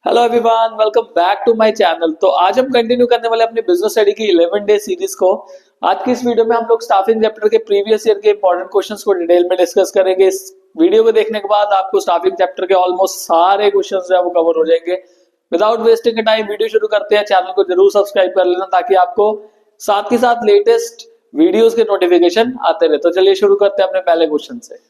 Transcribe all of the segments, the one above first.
Hello everyone, welcome back to my channel. तो आज हम कंटिन्यू करने वाले अपनी बिजनेस स्टडी की 11 डे सीरीज को। आज की इस वीडियो में हम लोग स्टाफिंग चैप्टर के प्रीवियस ईयर के इंपॉर्टेंट क्वेश्चंस को डिटेल में डिस्कस करेंगे। इस वीडियो को देखने के बाद आपको स्टाफिंग चैप्टर के ऑलमोस्ट सारे क्वेश्चंस जो है वो कवर हो जाएंगे। विदाउट वेस्टिंग टाइम वीडियो शुरू करते हैं। चैनल को जरूर सब्सक्राइब कर लेना ताकि आपको साथ ही साथ लेटेस्ट वीडियोज के नोटिफिकेशन आते रहे। तो चलिए शुरू करते हैं अपने पहले क्वेश्चन से।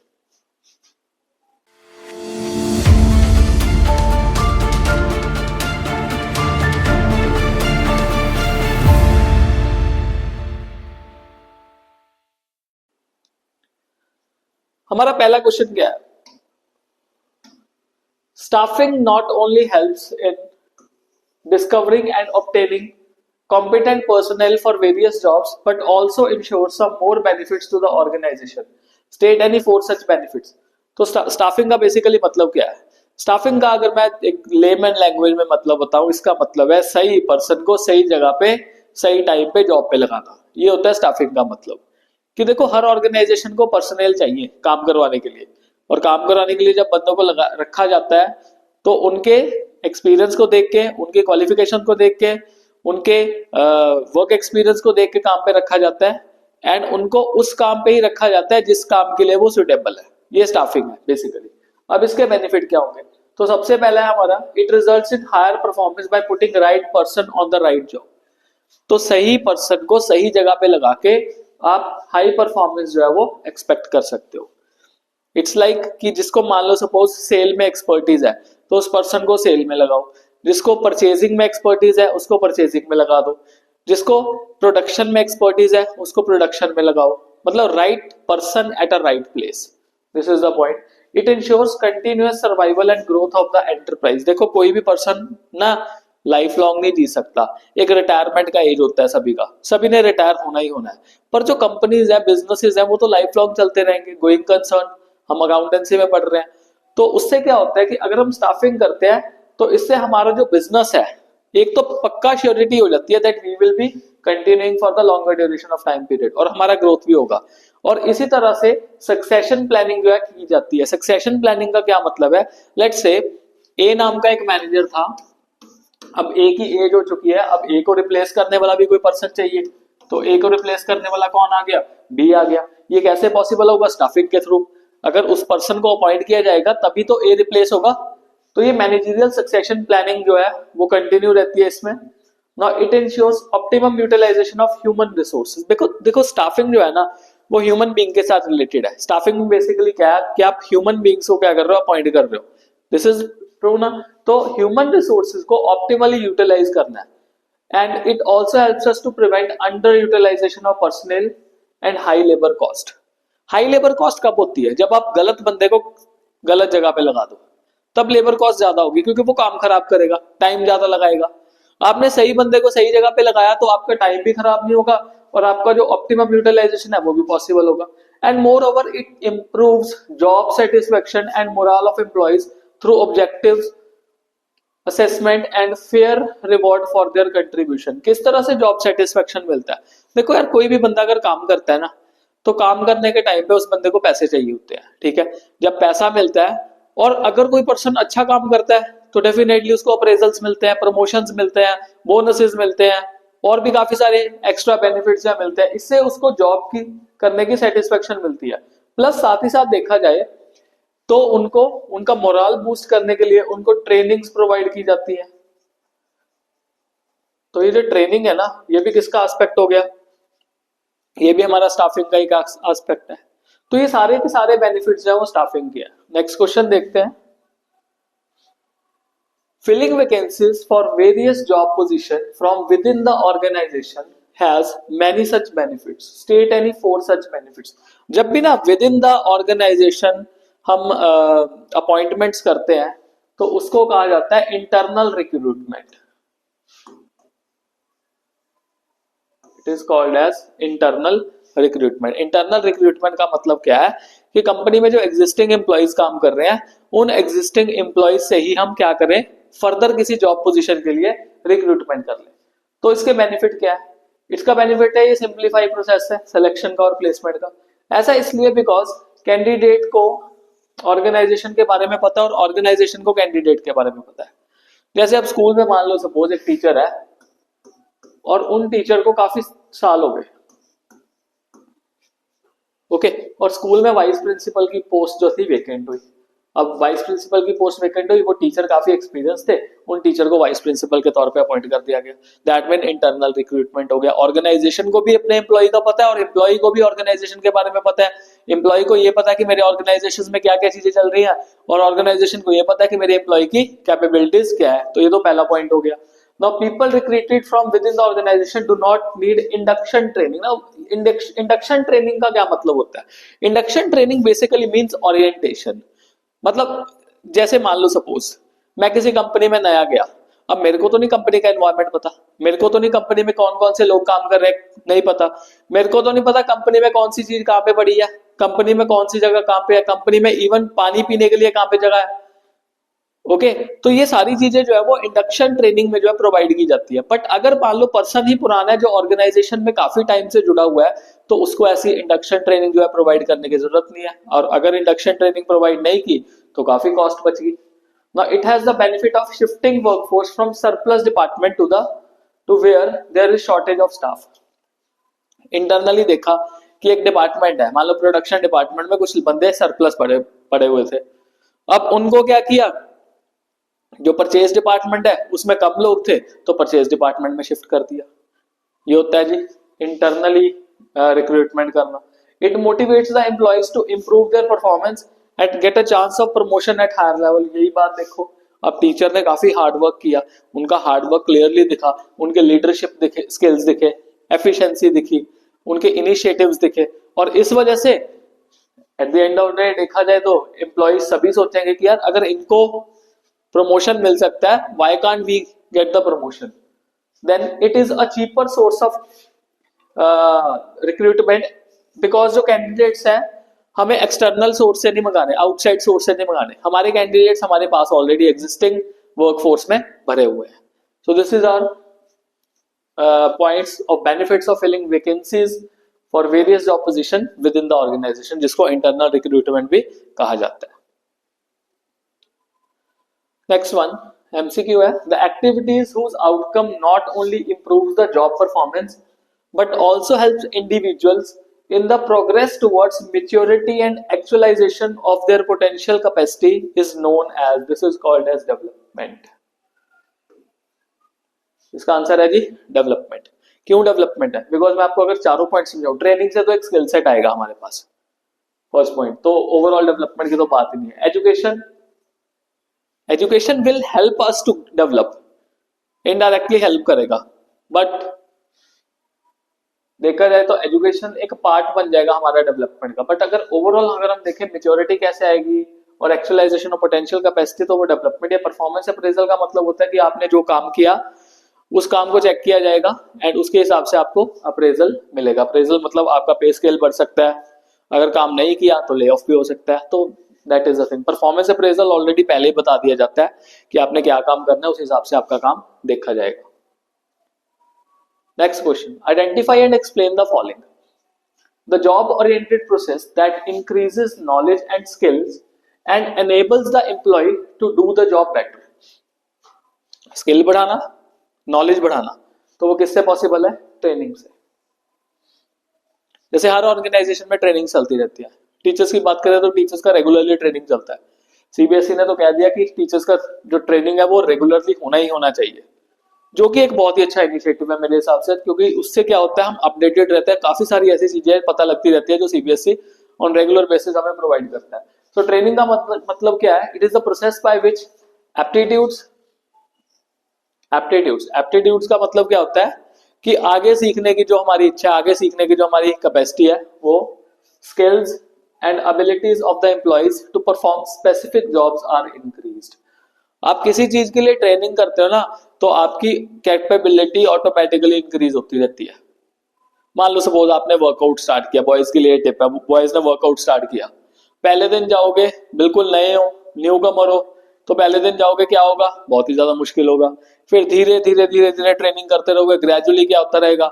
हमारा पहला क्वेश्चन क्या है? Staffing not only helps in discovering and obtaining competent personnel for various jobs but also ensures some more benefits to the organization. State any four such benefits. तो स्टाफिंग का बेसिकली मतलब क्या है? स्टाफिंग का अगर मैं एक लेमन लैंग्वेज में मतलब बताऊं, इसका मतलब है सही पर्सन को सही जगह पे सही टाइम पे जॉब पे लगाना। ये होता है स्टाफिंग का मतलब। कि देखो, हर ऑर्गेनाइजेशन को पर्सनल चाहिए काम करवाने के लिए, और काम करवाने के लिए जब बंदों को रखा जाता है तो उनके एक्सपीरियंस को देख के, उनके क्वालिफिकेशन को देख के, उनके वर्क एक्सपीरियंस को देख के काम पे रखा जाता है एंड उनको उस काम पे ही रखा जाता है जिस काम के लिए वो सुटेबल है। ये स्टाफिंग है बेसिकली। अब इसके बेनिफिट क्या होंगे? तो सबसे पहला है हमारा, it results in higher performance by putting right person on the right job. तो सही पर्सन को सही जगह पे लगा के आप हाई परफॉर्मेंस जो है वो एक्सपेक्ट कर सकते हो। इट्स लाइक कि जिसको मान लो सपोज सेल में एक्सपर्टीज है तो उस पर्सन को सेल में लगाओ, जिसको परचेजिंग में एक्सपर्टीज है उसको परचेजिंग में लगा दो, जिसको प्रोडक्शन में एक्सपर्टीज है उसको प्रोडक्शन में लगाओ। मतलब right person at a right place. This is the point. It ensures continuous survival and growth of the enterprise. देखो, कोई भी पर्सन ना लाइफ लॉन्ग नहीं जी सकता। एक रिटायरमेंट का एज होता है सभी का, सभी ने रिटायर होना ही होना है। पर जो कंपनीज है, बिजनेसेस है, वो तो लाइफ लॉन्ग चलते रहेंगे। गोइंग कंसर्न, हम अकाउंटेंसी में पढ़ रहे हैं, तो उससे क्या होता है कि अगर हम स्टाफिंग करते हैं तो इससे हमारा जो बिजनेस है, एक तो पक्का श्योरिटी हो जाती है that we will be continuing for the longer duration of time period, और हमारा ग्रोथ भी होगा। और इसी तरह से सक्सेशन प्लानिंग जो है की जाती है। सक्सेशन प्लानिंग का क्या मतलब है? लेट्स से ए नाम का एक मैनेजर था, अब ए की एज हो चुकी है, अब ए को रिप्लेस करने वाला भी कोई पर्सन चाहिए। तो ए को रिप्लेस करने वाला कौन आ गया? बी आ गया। ये कैसे पॉसिबल होगा? स्टाफिंग के थ्रू। अगर उस पर्सन को अपॉइंट किया जाएगा तभी तो ए रिप्लेस होगा। तो ये मैनेजरियल सक्सेशन प्लानिंग जो है वो कंटिन्यू रहती है इसमें। Now it ensures optimum utilisation of human resources. देखो स्टाफिंग जो है ना वो ह्यूमन बीइंग के साथ रिलेटेड है। स्टाफिंग में बेसिकली क्या है कि आप ह्यूमन बीइंग्स को क्या कर रहे हो? अपॉइंट कर रहे हो। दिस इज ट्रू ना? तो ह्यूमन रिसोर्सेज को ऑप्टिमली यूटिलाइज करना है। And it also helps us to prevent under utilisation of personal and high labour cost. High labour cost कब होती है? जब आप गलत बंदे को गलत जगह पे लगा दो, तब लेबर कॉस्ट ज्यादा होगी, क्योंकि वो काम खराब करेगा, टाइम ज्यादा लगाएगा। आपने सही बंदे को सही जगह पे लगाया तो आपका टाइम भी खराब नहीं होगा और आपका जो ऑप्टिमम यूटिलाइजेशन है वो भी पॉसिबल होगा। And more over it improves job satisfaction and morale of employees through objectives assessment and fair reward for their contribution. किस तरह से जॉब सेटिस्फेक्शन मिलता है? देखो यार, कोई भी बंदा अगर काम करता है ना, तो काम करने के टाइम पे उस बंदे को पैसे चाहिए होते हैं, ठीक है। जब पैसा मिलता है और अगर कोई पर्सन अच्छा काम करता है तो डेफिनेटली उसको अप्रेजल्स मिलते हैं, प्रमोशंस मिलते हैं, बोनसेस मिलते हैं, और भी काफी सारे एक्स्ट्रा बेनिफिट्स मिलते हैं। इससे उसको जॉब की करने की सेटिस्फेक्शन मिलती है। प्लस साथ ही साथ देखा जाए तो उनको उनका मोरल बूस्ट करने के लिए उनको ट्रेनिंग्स प्रोवाइड की जाती है। तो ये जो ट्रेनिंग है ना, ये भी किसका एस्पेक्ट हो गया? ये भी हमारा स्टाफिंग का एक एस्पेक्ट है। तो ये सारे के सारे बेनिफिट्स जो है वो स्टाफिंग के हैं। नेक्स्ट क्वेश्चन देखते हैं। Filling vacancies for various job position from within the organisation has many such benefits. State any four such benefits. जब भी ना विद इन द ऑर्गेनाइजेशन हम अपॉइंटमेंट्स करते हैं तो उसको कहा जाता है internal recruitment. It is called as internal recruitment. Internal recruitment का मतलब क्या है कि कंपनी में जो एग्जिस्टिंग एम्प्लॉइज काम कर रहे हैं, उन एग्जिस्टिंग एम्प्लॉइज से ही हम क्या करें, फर्दर किसी जॉब पोजीशन के लिए रिक्रूटमेंट कर लें। तो इसके बेनिफिट क्या है? इसका बेनिफिट है ये सिंप्लीफाई प्रोसेस है सिलेक्शन का और प्लेसमेंट का। ऐसा इसलिए बिकॉज कैंडिडेट को ऑर्गेनाइजेशन के बारे में पता है और ऑर्गेनाइजेशन को कैंडिडेट के बारे में पता है। जैसे अब स्कूल में मान लो सपोज एक टीचर है और उन टीचर को काफी साल हो गए, ओके, और स्कूल में वाइस प्रिंसिपल की पोस्ट जो थी वेकेंट हुई। अब वाइस प्रिंसिपल की पोस्ट वेकेंट हुई, वो टीचर काफी एक्सपीरियंस थे, उन टीचर को वाइस प्रिंसिपल के तौर पे अपॉइंट कर दिया गया। दैट मीन इंटरनल रिक्रूटमेंट हो गया। ऑर्गेनाइजेशन को भी अपने एम्प्लॉय का पता है और एम्प्लॉय को भी ऑर्गेनाइजेशन के बारे में पता है। एम्प्लॉय को ये पता है कि मेरे ऑर्गेनाइजेशन में क्या क्या चीजें चल रही है, और ऑर्गेनाइजेशन को ये पता है कि मेरे एम्प्लॉय की कैपेबिलिटीज क्या है। तो ये तो पहला पॉइंट हो गया। Now people recruited from within the organization do not need induction training. Now induction training का क्या मतलब होता है? Induction training basically means orientation. मतलब जैसे मान लो सपोज मैं किसी कंपनी में नया गया, अब मेरे को तो नहीं कंपनी का एनवायरनमेंट पता, मेरे को तो नहीं कंपनी में कौन कौन से लोग काम कर रहे हैं नहीं पता, मेरे को तो नहीं पता कंपनी में कौन सी चीज कहाँ पे पड़ी है, कंपनी में कौन सी जगह कहाँ पे है, कंपनी में इवन पानी पीने के लिए कहाँ पे जगह है। ओके, तो ये सारी चीजें जो है वो इंडक्शन ट्रेनिंग में जो है प्रोवाइड की जाती है। बट अगर मान लो पर्सन ही पुराना है जो ऑर्गेनाइजेशन में काफी टाइम से जुड़ा हुआ है, तो उसको ऐसी इंडक्शन ट्रेनिंग जो है प्रोवाइड करने की जरूरत नहीं है। और अगर इंडक्शन ट्रेनिंग प्रोवाइड नहीं की तो काफी कॉस्ट बच गई। Now it has the benefit of shifting workforce from surplus department to where there is shortage of staff. Internally देखा कि एक डिपार्टमेंट है, मान लो प्रोडक्शन डिपार्टमेंट में कुछ बंदे सरप्लस पड़े पड़े हुए थे, अब उनको क्या किया, जो परचेज डिपार्टमेंट है उसमें कम लोग थे तो परचेज डिपार्टमेंट में शिफ्ट कर दिया। ये होता है जी इंटरनली रिक्रूटमेंट करना। It motivates the employees to improve their performance and get a chance of promotion at higher level. यही बात देखो, अब टीचर ने काफी हार्ड वर्क किया, उनका हार्ड वर्क क्लियरली दिखा, उनके लीडरशिप दिखे, स्किल्स दिखे, एफिशिएंसी दिखी, उनके इनिशिएटिव्स दिखे, और इस वजह से eight the end of the day देखा जाए तो एम्प्लॉयज सभी सोचेंगे कि यार अगर इनको प्रमोशन मिल सकता है, why can't we get the promotion? Then it is a cheaper source of recruitment because जो कैंडिडेट्स हैं हमें एक्सटर्नल सोर्स से नहीं मंगाने, आउटसाइड सोर्स से नहीं मंगाने, हमारे कैंडिडेट्स हमारे पास ऑलरेडी एग्जिस्टिंग वर्कफोर्स में भरे हुए हैं। So this is our points of benefits of filling vacancies for various job position within the organisation, जिसको इंटरनल रिक्रूटमेंट भी कहा जाता है। नेक्स्ट वन MCQ है, the activities whose outcome not only improves the job performance but also helps individuals in the progress towards maturity and actualization of their potential capacity is known as, this is called as development. इसका answer है जी development. क्यों development है? Because मैं आपको अगर चारों point समझाऊं, training से तो एक स्किल सेट आएगा हमारे पास, फर्स्ट पॉइंट, तो ओवरऑल डेवलपमेंट की तो बात ही नहीं है। Education will help us to develop, indirectly help करेगा, बट देखा जाए तो एजुकेशन एक पार्ट बन जाएगा हमारा डेवलपमेंट का। बट अगर ओवरऑल अगर हम देखें मेच्योरिटी कैसे आएगी और एक्चुअलाइजेशन ऑफ पोटेंशियल कैपेसिटी, तो वो डेवलपमेंट या परफॉर्मेंस अप्रेजल का मतलब होता है कि आपने जो काम किया उस काम को चेक किया जाएगा एंड उसके हिसाब से आपको अप्रेजल मिलेगा। अप्रेजल मतलब आपका पे स्केल बढ़ सकता है, अगर काम नहीं किया तो ले ऑफ भी हो सकता है। तो that is the thing. Performance appraisal already पहले ही बता दिया जाता है कि आपने क्या काम करना है, उस हिसाब से आपका काम देखा जाएगा। Next question, identify and explain the following. The job oriented process that increases knowledge and skills and enables the employee to do the job better. Skill बढ़ाना, नॉलेज बढ़ाना, तो वो किससे पॉसिबल है? ट्रेनिंग से। जैसे हर ऑर्गेनाइजेशन में ट्रेनिंग चलती रहती है। टीचर्स की बात करें तो टीचर्स का रेगुलरली ट्रेनिंग चलता है। सीबीएसई ने तो कह दिया कि टीचर्स का जो ट्रेनिंग है वो रेगुलरली होना ही होना चाहिए, जो कि एक बहुत ही अच्छा इनिशिएटिव है मेरे हिसाब से, क्योंकि उससे क्या होता है हम अपडेटेड रहते हैं, काफी सारी ऐसी चीजें पता लगती रहती है जो सीबीएसई ऑन रेगुलर बेसिस हमें प्रोवाइड करता है। तो ट्रेनिंग का मतलब क्या है? It is the process by which aptitudes का मतलब क्या होता है कि आगे सीखने की जो हमारी इच्छा, आगे सीखने की जो हमारी कैपेसिटी है, वो skills and abilities of the employees to perform specific jobs are increased. आप किसी चीज के लिए ट्रेनिंग करते हो ना, तो आपकी कैपेबिलिटी ऑटोमेटिकली इंक्रीज होती रहती है। मान लो सपोज आपने वर्कआउट स्टार्ट किया, बॉयज के लिए टिप है, बॉयज ने वर्कआउट स्टार्ट किया, पहले दिन जाओगे बिल्कुल नए हो, न्यू कमर हो, तो पहले दिन जाओगे क्या होगा? बहुत ही ज्यादा मुश्किल होगा। फिर धीरे धीरे धीरे धीरे ट्रेनिंग करते रहोगे, ग्रेजुअली क्या होता रहेगा?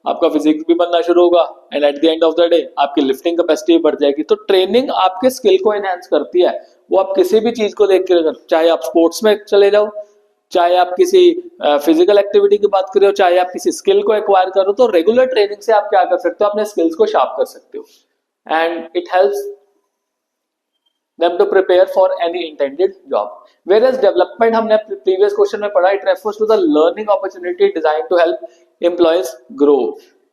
आपका फिजिक्स भी बनना शुरू होगा and eight the end of the day आपकी लिफ्टिंग कैपेसिटी बढ़ जाएगी। तो ट्रेनिंग आपके स्किल को एनहांस करती है। वो आप किसी भी चीज को देख कर, चाहे आप स्पोर्ट्स में चले जाओ, चाहे आप किसी फिजिकल एक्टिविटी की बात करो, चाहे आप किसी स्किल को एक्वायर करो, तो रेगुलर ट्रेनिंग से आप क्या कर सकते हो, अपने स्किल्स को शार्प कर सकते हो, and it helps them to prepare for any intended job. Whereas development हमने previous question में पढ़ा, it refers to the learning opportunity designed to help employees grow.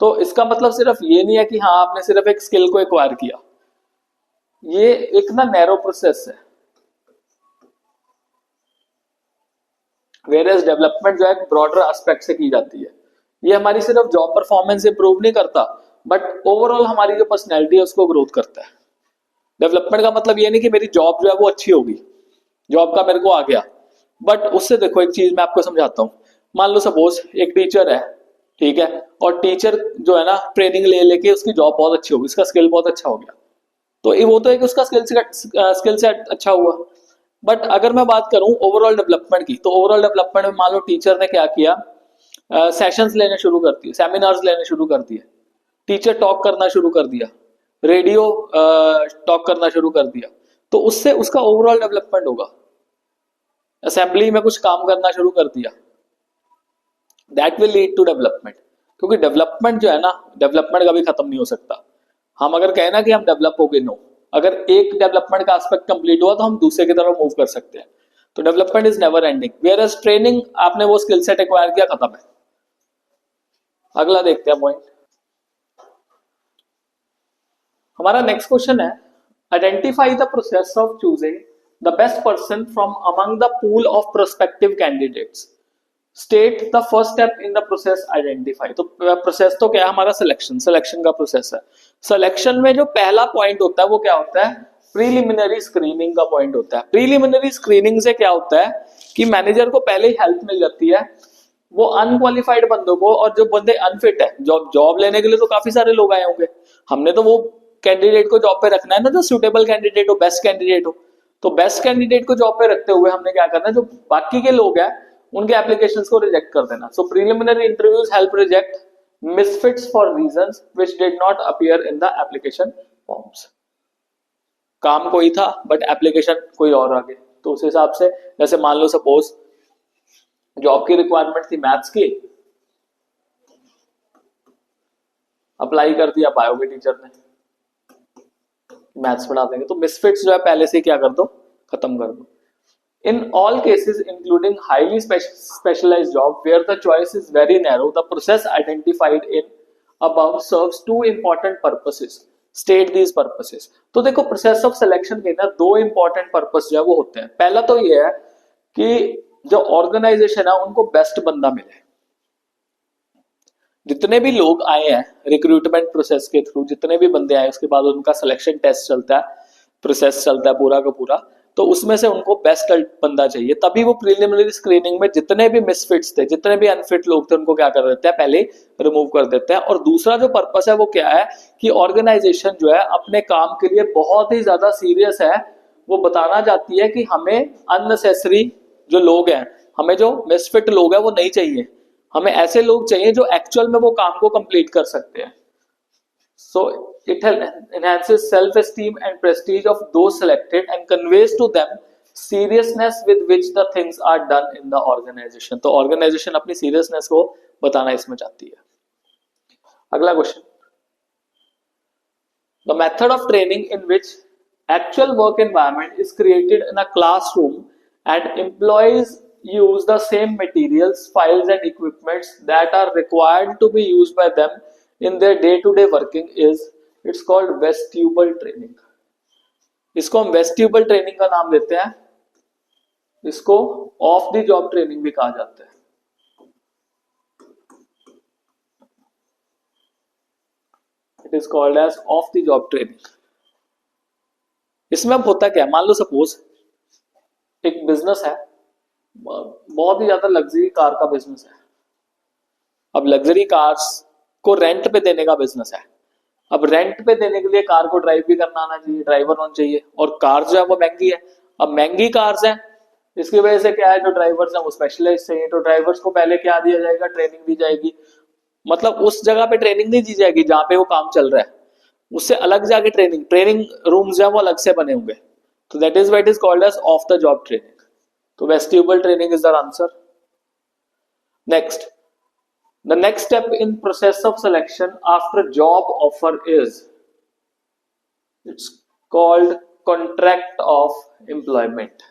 तो इसका मतलब सिर्फ ये नहीं है कि हाँ आपने सिर्फ एक स्किल को एक्वायर किया, ये एक ना नैरो प्रोसेस है। Whereas डेवलपमेंट जो है ब्रॉडर एस्पेक्ट से की जाती है, ये हमारी सिर्फ जॉब परफॉर्मेंस इंप्रूव नहीं करता, बट ओवरऑल हमारी जो पर्सनैलिटी है उसको ग्रोथ करता है। डेवलपमेंट का मतलब ये नहीं कि मेरी जॉब जो है वो अच्छी होगी, जॉब का मेरे को आ गया, बट उससे देखो एक चीज मैं आपको समझाता हूँ। मान लो सपोज एक टीचर है, ठीक है, और टीचर जो है ना ट्रेनिंग ले लेके उसकी जॉब बहुत अच्छी होगी, उसका स्किल बहुत अच्छा हो गया, तो वो तो एक उसका स्किल सेट अच्छा हुआ। बट अगर मैं बात करूं ओवरऑल डेवलपमेंट की, तो ओवरऑल डेवलपमेंट में मान लो टीचर ने क्या किया, सेशंस लेने शुरू कर दिए, सेमिनार्स लेने शुरू कर दिए, टीचर टॉक करना शुरू कर दिया, रेडियो टॉक करना शुरू कर दिया, तो उससे उसका ओवरऑल डेवलपमेंट होगा। असेंबली में कुछ काम करना शुरू कर दिया, that will lead to development, क्योंकि डेवलपमेंट जो है ना, डेवलपमेंट कभी खत्म नहीं हो सकता। हम अगर कहें ना कि हम डेवलप हो गए, नो, अगर एक डेवलपमेंट का एस्पेक्ट कंप्लीट हुआ तो हम दूसरे की तरफ मूव कर सकते हैं। तो development is never ending. Whereas training, आपने वो स्किल सेट एक्वायर किया, खत्म है। अगला देखते हैं पॉइंट। हमारा नेक्स्ट क्वेश्चन है, identify the process of choosing the best person from among the pool of prospective candidates, state the first step in the process identify. तो प्रोसेस तो क्या है हमारा, सिलेक्शन का प्रोसेस है। सिलेक्शन में जो पहला पॉइंट होता है वो क्या होता है, प्रीलिमिनरी स्क्रीनिंग का पॉइंट होता है। प्रीलिमिनरी स्क्रीनिंग से क्या होता है कि मैनेजर को पहले ही हेल्प मिल जाती है वो अनक्वालिफाइड बंदों को, और जो बंदे अनफिट है, जॉब लेने के लिए तो काफी सारे लोग आए होंगे, हमने तो वो कैंडिडेट को जॉब पे रखना है ना जो सुटेबल कैंडिडेट हो, बेस्ट कैंडिडेट हो। तो बेस्ट कैंडिडेट को जॉब पे रखते हुए हमने क्या करना है, जो बाकी के लोग हैं उनके एप्लीकेशंस को रिजेक्ट कर देना। So preliminary interviews help reject misfits for reasons which did not appear in the application forms. काम कोई था बट एप्लीकेशन कोई और आ गए, तो उस हिसाब से जैसे मान लो सपोज जॉब की रिक्वायरमेंट थी मैथ्स की, अप्लाई कर दिया बायो के टीचर ने, मैथ्स पढ़ा देंगे, तो मिसफिट्स जो है पहले से क्या कर दो, खत्म कर दो। In all cases, including highly specialized job where the choice is very narrow, the process identified in above serves two important purposes. State these purposes. तो देखो प्रोसेस ऑफ सिलेक्शन के ना दो इंपॉर्टेंट पर्पस जो है वो होते हैं। पहला तो ये है कि जो ऑर्गेनाइजेशन है उनको बेस्ट बंदा मिले। जितने भी लोग आए हैं रिक्रूटमेंट प्रोसेस के थ्रू, जितने भी बंदे आए उसके बाद उनका सिलेक्शन टेस्ट चलता है, प्रोसेस चलता है पूरा का पूरा, तो उसमें से उनको बेस्ट बंदा चाहिए। तभी वो प्रीलिमिनरी स्क्रीनिंग में जितने भी मिसफिट्स थे, जितने भी अनफिट लोग थे, उनको क्या कर देते हैं, पहले रिमूव कर देते हैं। और दूसरा जो पर्पस है वो क्या है कि ऑर्गेनाइजेशन जो है अपने काम के लिए बहुत ही ज्यादा सीरियस है, वो बताना चाहती है कि हमें अननेसेसरी जो लोग हैं, हमें जो मिसफिट लोग हैं वो नहीं चाहिए, हमें ऐसे लोग चाहिए जो एक्चुअल में वो काम को कंप्लीट कर सकते हैं। So it enhances self-esteem and prestige of those selected and conveys to them seriousness with which the things are done in the organization. तो organization अपनी seriousness को बताना इसमें चाहती है। अगला question, the method of training in which actual work environment is created in a classroom and employees use the same materials, files and equipments that are required to be used by them in their day-to-day working is, it's called vestibule training. इसको हम vestibule training का नाम देते हैं, इसको off the job training भी कहा जाता है। It is called as off the job training. इसमें अब होता क्या है, मान लो सपोज एक बिजनेस है, बहुत ही ज्यादा लग्जरी कार का बिजनेस है। अब लग्जरी कार्स को रेंट पे देने का बिजनेस है। अब रेंट पे देने के लिए कार को ड्राइव भी करना आना चाहिए, ड्राइवर होना चाहिए, और कार जो है वो महंगी है। अब महंगी कार्स हैं, इसकी वजह से क्या है, जो ड्राइवर्स हैं वो स्पेशलाइज चाहिए, तो ड्राइवर्स को पहले क्या दिया जाएगा, ट्रेनिंग दी जाएगी। मतलब उस जगह पे ट्रेनिंग नहीं दी जाएगी जहां पे वो काम चल रहा है, उससे अलग जाके ट्रेनिंग रूम्स जो है वो अलग से बने होंगे। तो that is what is called as off the job training. तो vestibule training is the answer. Next, the next step in process of selection after job offer is, it's called contract of employment.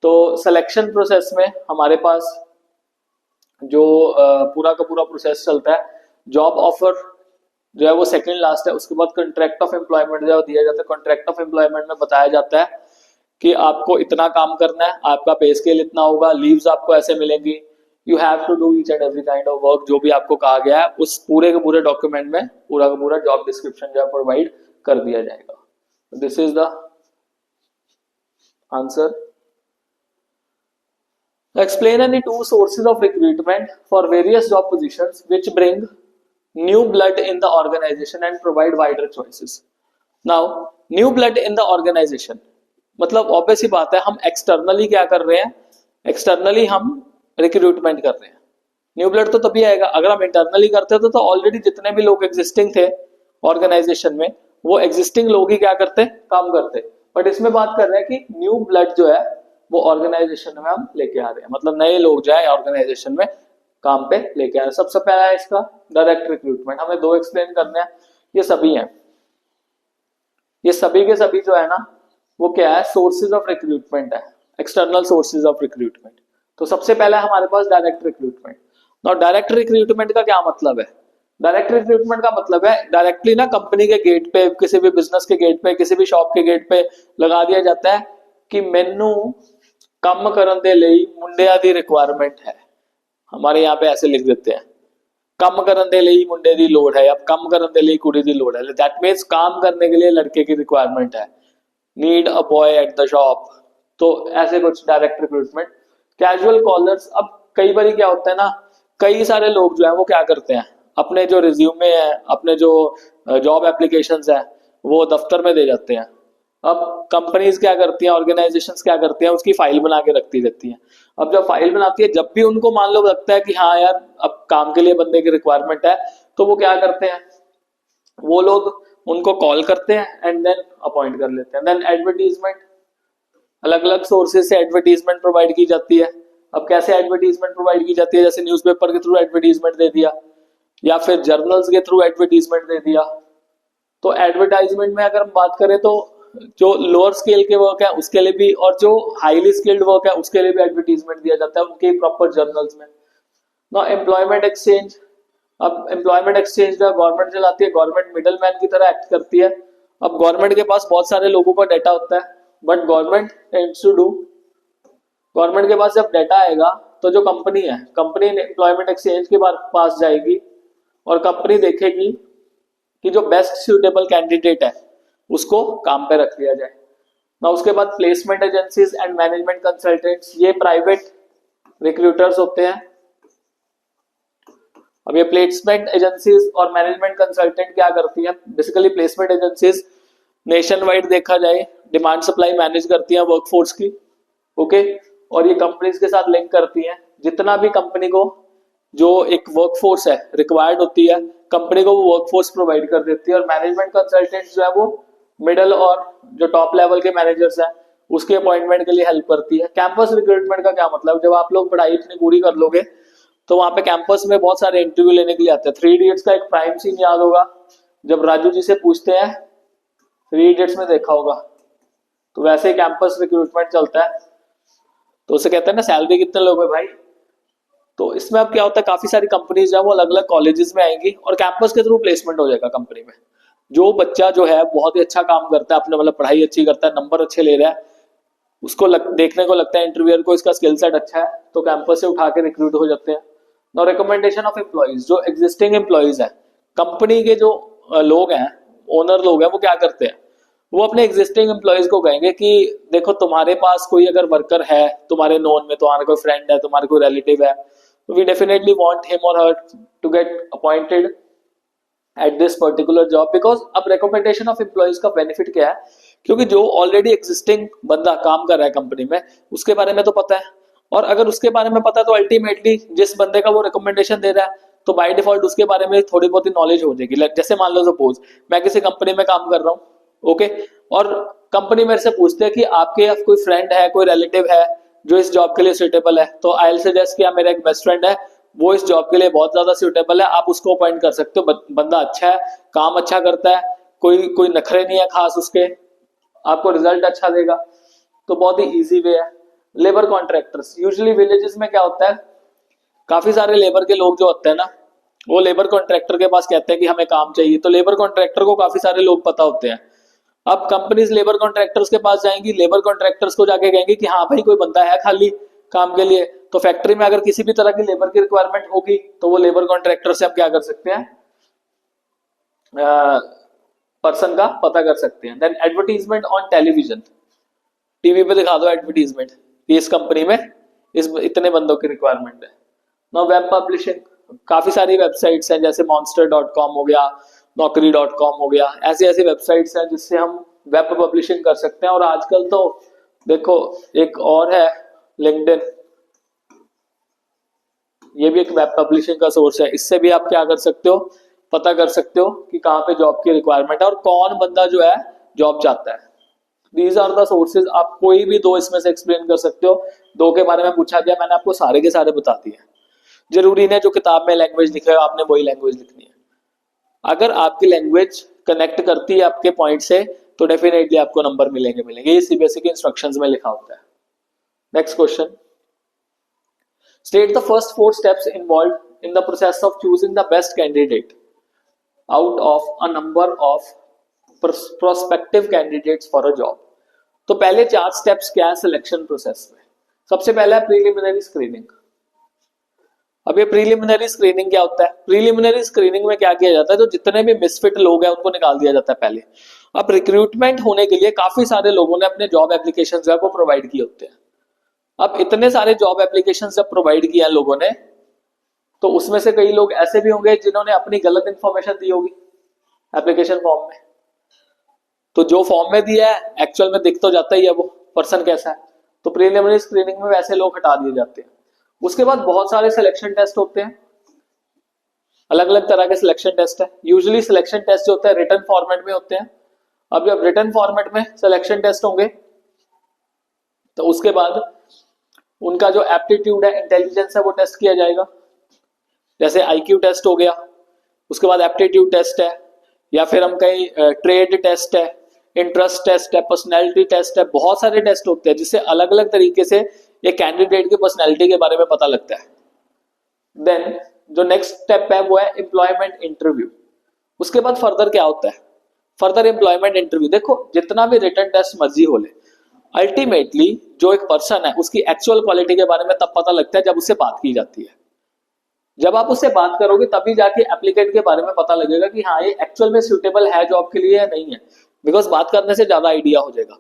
तो selection process में हमारे पास जो पूरा का पूरा process चलता है, जॉब ऑफर जो है वो सेकंड लास्ट है, उसके बाद कॉन्ट्रैक्ट ऑफ एम्प्लॉयमेंट जो दिया जाता है। कॉन्ट्रैक्ट ऑफ एम्प्लॉयमेंट में बताया जाता है कि आपको इतना काम करना है, आपका पे स्केल इतना होगा, लीव्स आपको ऐसे मिलेंगी, you have to do each and every kind of work, जो भी आपको कहा गया है उस पूरे के पूरे डॉक्यूमेंट में पूरा का पूरा जॉब डिस्क्रिप्शन जो है प्रोवाइड कर दिया जाएगा। This is the answer. Explain any two sources of recruitment for various job positions which bring new blood in the organization and provide wider choices. Now, new blood in the organization मतलब obvious ही बात है, हम externally क्या कर रहे हैं, externally हम recruitment कर रहे हैं। न्यू ब्लड तो तभी आएगा अगर हम इंटरनली करते तो ऑलरेडी जितने भी लोग एग्जिस्टिंग थे ऑर्गेनाइजेशन में वो एग्जिस्टिंग लोग ही क्या करते, काम करते। बट इसमें बात कर रहे हैं कि न्यू ब्लड जो है वो ऑर्गेनाइजेशन में हम लेके आ रहे हैं, मतलब नए लोग जो है ऑर्गेनाइजेशन में काम पे लेके आ रहे हैं। सबसे पहला है इसका डायरेक्ट रिक्रूटमेंट, हमें दो एक्सप्लेन करने हैं, ये सभी हैं, ये सभी के सभी जो है ना वो क्या है, सोर्सेज ऑफ रिक्रूटमेंट है, एक्सटर्नल सोर्सेज ऑफ रिक्रूटमेंट। तो सबसे पहला है हमारे पास डायरेक्ट रिक्रूटमेंट। और डायरेक्ट रिक्रूटमेंट का क्या मतलब है, डायरेक्ट रिक्रूटमेंट का मतलब है डायरेक्टली ना कंपनी के गेट पे, किसी भी बिजनेस के गेट पे, किसी भी शॉप के गेट पे लगा दिया जाता है कि मैनू ਕੰਮ ਕਰਨ ਦੇ ਲਈ ਮੁੰਡਿਆਂ ਦੀ ਰਿਕੁਆਇਰਮੈਂਟ ਹੈ। हमारे यहाँ पे ऐसे लिख देते हैं ਕੰਮ ਕਰਨ ਦੇ ਲਈ ਮੁੰਡੇ ਦੀ ਲੋੜ है, अब ਕੰਮ ਕਰਨ ਦੇ ਲਈ ਕੁੜੀ ਦੀ ਲੋੜ है, दैट मींस काम करने के लिए लड़के की रिक्वायरमेंट है, need a boy at the shop. तो ऐसे कुछ डायरेक्ट रिक्रूटमेंट। कैजुअल कॉलर्स, अब कई बार क्या होता है ना, कई सारे लोग जो है वो क्या करते हैं अपने जो रिज्यूमे है, अपने जो जॉब एप्लीकेशंस है वो दफ्तर में दे जाते हैं। अब कंपनीज क्या करती हैं, ऑर्गेनाइजेशंस क्या करती हैं, उसकी फाइल बना के रखती रहती हैं। अब जब फाइल बनाती है, जब भी उनको मान लो लगता है कि हाँ यार अब काम के लिए बंदे की रिक्वायरमेंट है, तो वो क्या करते हैं, वो लोग उनको कॉल करते हैं एंड देन अपॉइंट कर लेते हैं। देन एडवर्टीजमेंट, अलग अलग सोर्सेज से एडवर्टीजमेंट प्रोवाइड की जाती है। अब कैसे एडवर्टीजमेंट प्रोवाइड की जाती है, जैसे न्यूज़पेपर के थ्रू एडवर्टीजमेंट दे दिया या फिर जर्नल्स के थ्रू एडवर्टीजमेंट दे दिया। तो एडवर्टाइजमेंट में अगर हम बात करें तो जो लोअर स्केल के वर्क है उसके लिए भी और जो हाईली स्किल्ड वर्क है उसके लिए भी एडवर्टीजमेंट दिया जाता है उनके प्रॉपर जर्नल्स में। ना एम्प्लॉयमेंट एक्सचेंज, अब एम्प्लॉयमेंट एक्सचेंज जो गवर्नमेंट चलाती है, गवर्नमेंट मिडल मैन की तरह एक्ट करती है। अब गवर्नमेंट के पास बहुत सारे लोगों का डाटा होता है, but government tends to do, government के पास जब डाटा आएगा तो जो कंपनी है, कंपनी एम्प्लॉयमेंट एक्सचेंज के पास जाएगी और कंपनी देखेगी कि जो बेस्ट सूटेबल कैंडिडेट है उसको काम पे रख लिया जाए ना। उसके बाद placement agencies and management consultants, ये प्राइवेट रिक्रूटर्स होते हैं। अब ये प्लेसमेंट एजेंसीज और मैनेजमेंट कंसल्टेंट क्या करती हैं, basically placement agencies nation wide देखा जाए डिमांड सप्लाई मैनेज करती हैं वर्कफोर्स की, ओके, और ये कंपनीज के साथ लिंक करती हैं। जितना भी कंपनी को जो एक वर्कफोर्स है रिक्वायर्ड होती है, कंपनी को वो वर्कफोर्स प्रोवाइड कर देती है। और मैनेजमेंट कंसल्टेंट्स जो है वो मिडल और जो टॉप लेवल के मैनेजर्स हैं उसके अपॉइंटमेंट के लिए हेल्प करती है। कैंपस रिक्रूटमेंट का क्या मतलब, जब आप लोग पढ़ाई इतनी पूरी कर लोगे तो वहां पे कैंपस में बहुत सारे इंटरव्यू लेने के लिए आते हैं। 3 इडियट्स का एक प्राइम सीन याद होगा, जब राजू जी से पूछते हैं, 3 इडियट्स में देखा होगा, तो वैसे ही कैंपस रिक्रूटमेंट चलता है। तो उसे कहते हैं ना सैलरी कितने लोगे भाई। तो इसमें अब क्या होता है, काफी सारी कंपनीज जो है वो अलग अलग कॉलेजेस में आएंगी और कैंपस के थ्रू प्लेसमेंट हो जाएगा कंपनी में। जो बच्चा जो है बहुत ही अच्छा काम करता है, अपने मतलब पढ़ाई अच्छी करता है, नंबर अच्छे ले रहा है, उसको देखने को लगता है इंटरव्यूअर को इसका स्किल सेट अच्छा है, तो कैंपस से उठा के रिक्रूट हो जाते हैं। नो रिकमेंडेशन ऑफ एम्प्लॉइज, जो एग्जिस्टिंग एम्प्लॉइज है, कंपनी के जो लोग हैं, ओनर लोग हैं, वो क्या करते हैं, वो अपने एग्जिस्टिंग एम्प्लॉइज को कहेंगे कि देखो तुम्हारे पास कोई अगर वर्कर है, तुम्हारे नोन में, तुम्हारा कोई फ्रेंड है, तुम्हारे कोई रिलेटिव है, we definitely want him or her to get appointed at this particular job. Because अब रिकमेंडेशन ऑफ एम्प्लॉइज का बेनिफिट क्या है, क्योंकि जो ऑलरेडी एग्जिस्टिंग बंदा काम कर रहा है कंपनी में उसके बारे में तो पता है, और अगर उसके बारे में पता है तो अल्टीमेटली जिस बंदे का वो रिकमेंडेशन दे रहा है तो बाय डिफॉल्ट उसके बारे में थोड़ी बहुत ही नॉलेज हो जाएगी। जैसे मान लो सपोज मैं किसी कंपनी में काम कर रहा हूँ, ओके, और कंपनी मेरे से पूछते हैं कि आपके कोई फ्रेंड है, कोई रिलेटिव है जो इस जॉब के लिए सुटेबल है। तो आई विल सजेस्ट किया मेरा एक बेस्ट फ्रेंड है, वो इस जॉब के लिए बहुत ज्यादा सुटेबल है, आप उसको अपॉइंट कर सकते हो। बंदा अच्छा है, काम अच्छा करता है, कोई कोई नखरे नहीं है खास उसके, आपको रिजल्ट अच्छा देगा। तो बहुत ही इजी वे है। लेबर कॉन्ट्रैक्टर्स, यूजुअली विलेजेस में क्या होता है, काफी सारे लेबर के लोग जो होते हैं ना, वो लेबर कॉन्ट्रैक्टर के पास कहते हैं कि हमें काम चाहिए, तो लेबर कॉन्ट्रैक्टर को काफी सारे लोग पता होते हैं। अब कंपनीज लेबर कॉन्ट्रैक्टर्स के पास जाएंगी, लेबर कॉन्ट्रैक्टर्स को जाके कहेंगे कि हाँ भाई कोई बंदा है खाली काम के लिए। तो फैक्ट्री में अगर किसी भी तरह की लेबर की रिक्वायरमेंट होगी तो वो लेबर कॉन्ट्रैक्टर से हम क्या कर सकते हैं, पर्सन का पता कर सकते हैं। Then advertisement on television, TV पे दिखा दो एडवर्टीजमेंट कि इस कंपनी में इस इतने बंदों की रिक्वायरमेंट है। नाउ वेब पब्लिशिंग, काफी सारी वेबसाइट्स हैं जैसे monster.com हो गया, naukri.com हो गया, ऐसी ऐसी वेबसाइट्स हैं जिससे हम वेब पब्लिशिंग कर सकते हैं। और आजकल तो देखो एक और है लिंक्डइन, ये भी एक वेब पब्लिशिंग का सोर्स है। इससे भी आप क्या कर सकते हो, पता कर सकते हो कि कहाँ पे जॉब की रिक्वायरमेंट है और कौन बंदा जो है जॉब चाहता है। These are the sources. आप कोई भी दो इसमें से एक्सप्लेन कर सकते हो। दो के बारे में पूछा गया, मैंने आपको सारे के सारे बता दिए। जरूरी नहीं जो किताब में लैंग्वेज लिखा है आपने वही लैंग्वेज लिखनी है। अगर आपकी लैंग्वेज कनेक्ट करती है आपके पॉइंट से तो डेफिनेटली आपको नंबर मिलेंगे। ये सीबीएसई के इंस्ट्रक्शंस में लिखा होता है। Next question, state the first 4 steps involved in the process of choosing the best candidate out of a number of prospective candidates for a job। तो पहले 4 स्टेप्स क्या है सिलेक्शन प्रोसेस में। सबसे पहला है प्रीलिमिनरी स्क्रीनिंग। अब ये प्रीलिमिनरी स्क्रीनिंग क्या होता है, प्रीलिमिनरी स्क्रीनिंग में क्या किया जाता है, तो जितने भी मिसफिट लोग हैं उनको निकाल दिया जाता है पहले। अब रिक्रूटमेंट होने के लिए काफी सारे लोगों ने अपने जॉब एप्लीकेशन जो है वो प्रोवाइड किए होते हैं। अब इतने सारे जॉब एप्लीकेशन जब प्रोवाइड किया लोगों ने, तो उसमें से कई लोग ऐसे भी होंगे जिन्होंने अपनी गलत इंफॉर्मेशन दी होगी एप्लीकेशन फॉर्म में। तो जो फॉर्म में दिया है एक्चुअल में दिख तो जाता ही है वो पर्सन कैसा है। तो प्रीलिमिनरी स्क्रीनिंग में वैसे लोग हटा दिए जाते हैं। उसके बाद बहुत सारे सिलेक्शन टेस्ट होते हैं, अलग अलग तरह के सिलेक्शन टेस्ट है। यूजुअली सिलेक्शन टेस्ट जो होता है रिटन फॉर्मेट में होते हैं। अब जब रिटन फॉर्मेट में सिलेक्शन टेस्ट होंगे तो उसके बाद उनका जो एप्टीट्यूड है, इंटेलिजेंस है, वो टेस्ट किया जाएगा। जैसे आईक्यू टेस्ट हो गया, उसके बाद एप्टीट्यूड टेस्ट है, या फिर हम कहीं ट्रेड टेस्ट है, इंटरेस्ट टेस्ट है, पर्सनैलिटी टेस्ट है। बहुत सारे टेस्ट होते हैं जिससे अलग अलग तरीके से एक कैंडिडेट की पर्सनैलिटी के बारे में पता लगता है। देन जो नेक्स्ट स्टेप है वो है एम्प्लॉयमेंट इंटरव्यू। उसके बाद फर्दर क्या होता है, फर्दर एम्प्लॉयमेंट इंटरव्यू। देखो जितना भी रिटन टेस्ट मर्जी हो ले, अल्टीमेटली जो एक पर्सन है उसकी एक्चुअल क्वालिटी के बारे में तब पता लगता है जब उससे बात की जाती है। जब आप उससे बात करोगे तभी जाके एप्लीकेंट के बारे में पता लगेगा कि हाँ ये एक्चुअल में सूटेबल है जॉब के लिए या नहीं है। बिकॉज बात करने से ज्यादा आइडिया हो जाएगा।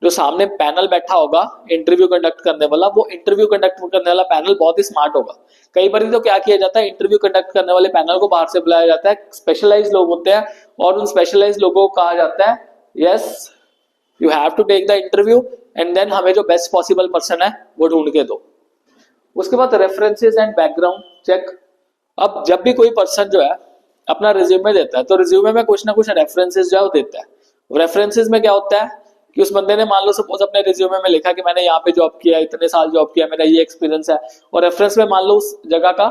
जो सामने पैनल बैठा होगा इंटरव्यू कंडक्ट करने वाला, वो इंटरव्यू कंडक्ट करने वाला पैनल बहुत ही स्मार्ट होगा। कई बार तो क्या किया जाता है, इंटरव्यू कंडक्ट करने वाले पैनल को बाहर से बुलाया जाता है, स्पेशलाइज लोग होते हैं और उन स्पेशलाइज लोगों को कहा जाता है yes you have to take the interview and then हमें जो बेस्ट पॉसिबल पर्सन है वो ढूंढ के दो। उसके बाद रेफरेंसेस एंड बैकग्राउंड चेक। अब जब भी कोई पर्सन जो है अपना रिज्यूमे देता है तो रिज्यूमे में कुछ ना कुछ रेफरेंसेस जो है वो देता है। रेफरेंसेस में क्या होता है कि उस बंदे ने मान लो सपोज अपने रिज्यूमे में लिखा कि मैंने यहाँ पे जॉब किया, इतने साल जॉब किया, मेरा ये एक्सपीरियंस है, और रेफरेंस में मान लो उस जगह का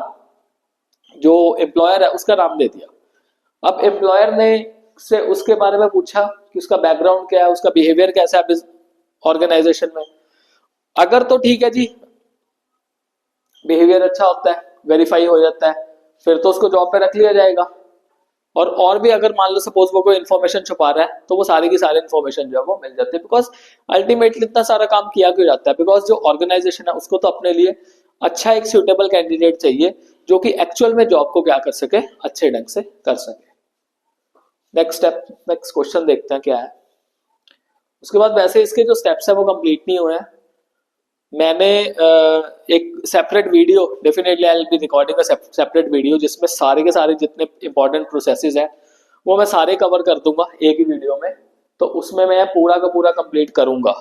जो एम्प्लॉयर है उसका नाम दे दिया। अब एम्प्लॉयर ने से उसके बारे में पूछा कि उसका बैकग्राउंड क्या है, उसका बिहेवियर कैसा है ऑर्गेनाइजेशन में। अगर तो ठीक है जी, बिहेवियर अच्छा होता है, वेरीफाई हो जाता है, फिर तो उसको जॉब पे रख लिया जाएगा। और भी अगर मान लो सपोज वो कोई इन्फॉर्मेशन छुपा रहा है तो वो सारी की सारी इन्फॉर्मेशन जो है वो मिल जाती है। बिकॉज अल्टीमेटली इतना सारा काम किया क्यों जाता है, बिकॉज जो ऑर्गेनाइजेशन है उसको तो अपने लिए अच्छा एक सुटेबल कैंडिडेट चाहिए जो कि एक्चुअल में जॉब को क्या कर सके, अच्छे ढंग से कर सके। नेक्स्ट स्टेप, नेक्स्ट क्वेश्चन देखते हैं क्या है। उसके बाद वैसे इसके जो स्टेप्स है वो कंप्लीट नहीं हुए हैं। मैंने एक separate video, definitely I will B recording a separate video जिसमें सारे के सारे जितने इंपॉर्टेंट प्रोसेसेस हैं वो मैं सारे कवर कर दूंगा एक ही वीडियो में। तो उसमें मैं पूरा का पूरा कंप्लीट करूंगा।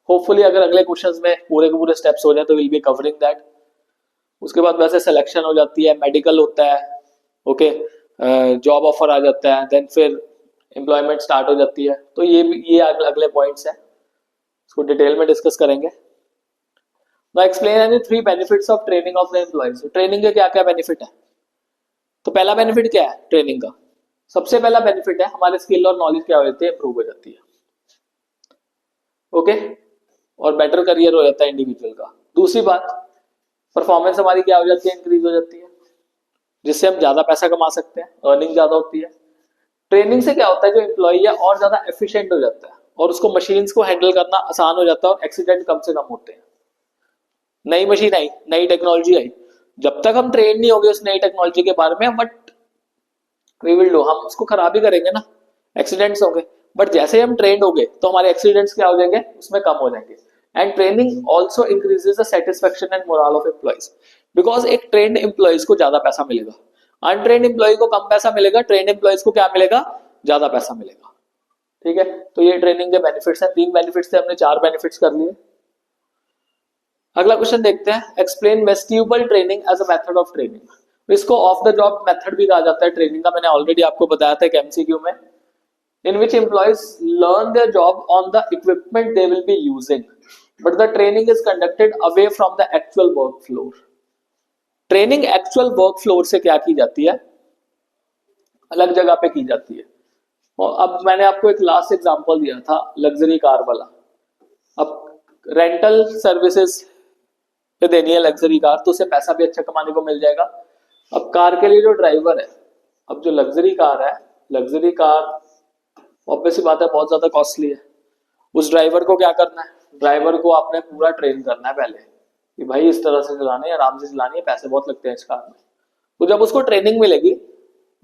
होपफुली अगर अगले क्वेश्चंस में पूरे के पूरे स्टेप्स हो जाए तो विल बी कवरिंग दैट। उसके बाद वैसे सिलेक्शन हो जाती है, मेडिकल होता है, ओके, जॉब ऑफर आ जाता है, देन फिर एम्प्लॉयमेंट स्टार्ट हो जाती है। तो ये अगले पॉइंट्स हैं, इसको डिटेल में डिस्कस करेंगे। Now explain any 3 benefits of training of the employees. Training के क्या क्या बेनिफिट है? तो पहला बेनिफिट क्या है ट्रेनिंग का? सबसे पहला बेनिफिट है हमारे स्किल और नॉलेज क्या हो जाती है, इंप्रूव हो जाती है। ओके, और बेटर करियर हो जाता है इंडिविजुअल का। दूसरी बात, परफॉर्मेंस हमारी क्या हो जाती है, इंक्रीज हो जाती है, जिससे हम ज्यादा पैसा कमा सकते हैं, अर्निंग ज्यादा होती है। ट्रेनिंग से क्या होता है, जो एम्प्लॉई है और ज्यादा एफिशिएंट हो जाता है और उसको मशीन्स को हैंडल करना आसान हो जाता है और एक्सीडेंट कम से कम होते हैं। नई मशीन आई, नई टेक्नोलॉजी आई, जब तक हम ट्रेन नहीं होंगे उस नई टेक्नोलॉजी के बारे में, बट वी विल डू, हम उसको खराब ही करेंगे ना, एक्सीडेंट्स होंगे। बट जैसे ही हम ट्रेंड हो गए तो हमारे एक्सीडेंट्स क्या हो जाएंगे, उसमें कम हो जाएंगे। And training also increases the satisfaction and morale of employees, because एक ट्रेंड एम्प्लॉइज को ज्यादा पैसा मिलेगा, अनट्रेंड एम्प्लॉय को कम पैसा मिलेगा, ट्रेंड एम्प्लॉइज को क्या मिलेगा, ज्यादा पैसा मिलेगा। ठीक है, तो ये ट्रेनिंग के बेनिफिट्स हैं। 3 बेनिफिट्स थे, हमने 4 बेनिफिट्स कर लिए। अगला क्वेश्चन देखते हैं, explain vestibule training as a method of training. इसको ऑफ द जॉब मेथड भी कहा जाता है ट्रेनिंग का, मैंने ऑलरेडी आपको बताया था एक एमसीक्यू में। In which employees learn their job on the equipment they will be using, but the training is conducted away from the actual work floor. Training actual work floor से क्या की जाती है, अलग जगह पे की जाती है। और अब मैंने आपको एक लास्ट एग्जांपल दिया था लग्जरी कार वाला। अब रेंटल सर्विसेज पे देनी है लग्जरी कार, तो उसे पैसा भी अच्छा कमाने को मिल जाएगा। अब कार के लिए जो ड्राइवर है, अब जो लग्जरी कार है, लग्जरी कार ऑब्वियसली बात है बहुत ज्यादा कॉस्टली है। उस ड्राइवर को क्या करना है, ड्राइवर को आपने पूरा ट्रेन करना है पहले कि भाई इस तरह से चलानी है, आराम से चलानी है, पैसे बहुत लगते हैं इस कार में। तो जब उसको ट्रेनिंग मिलेगी,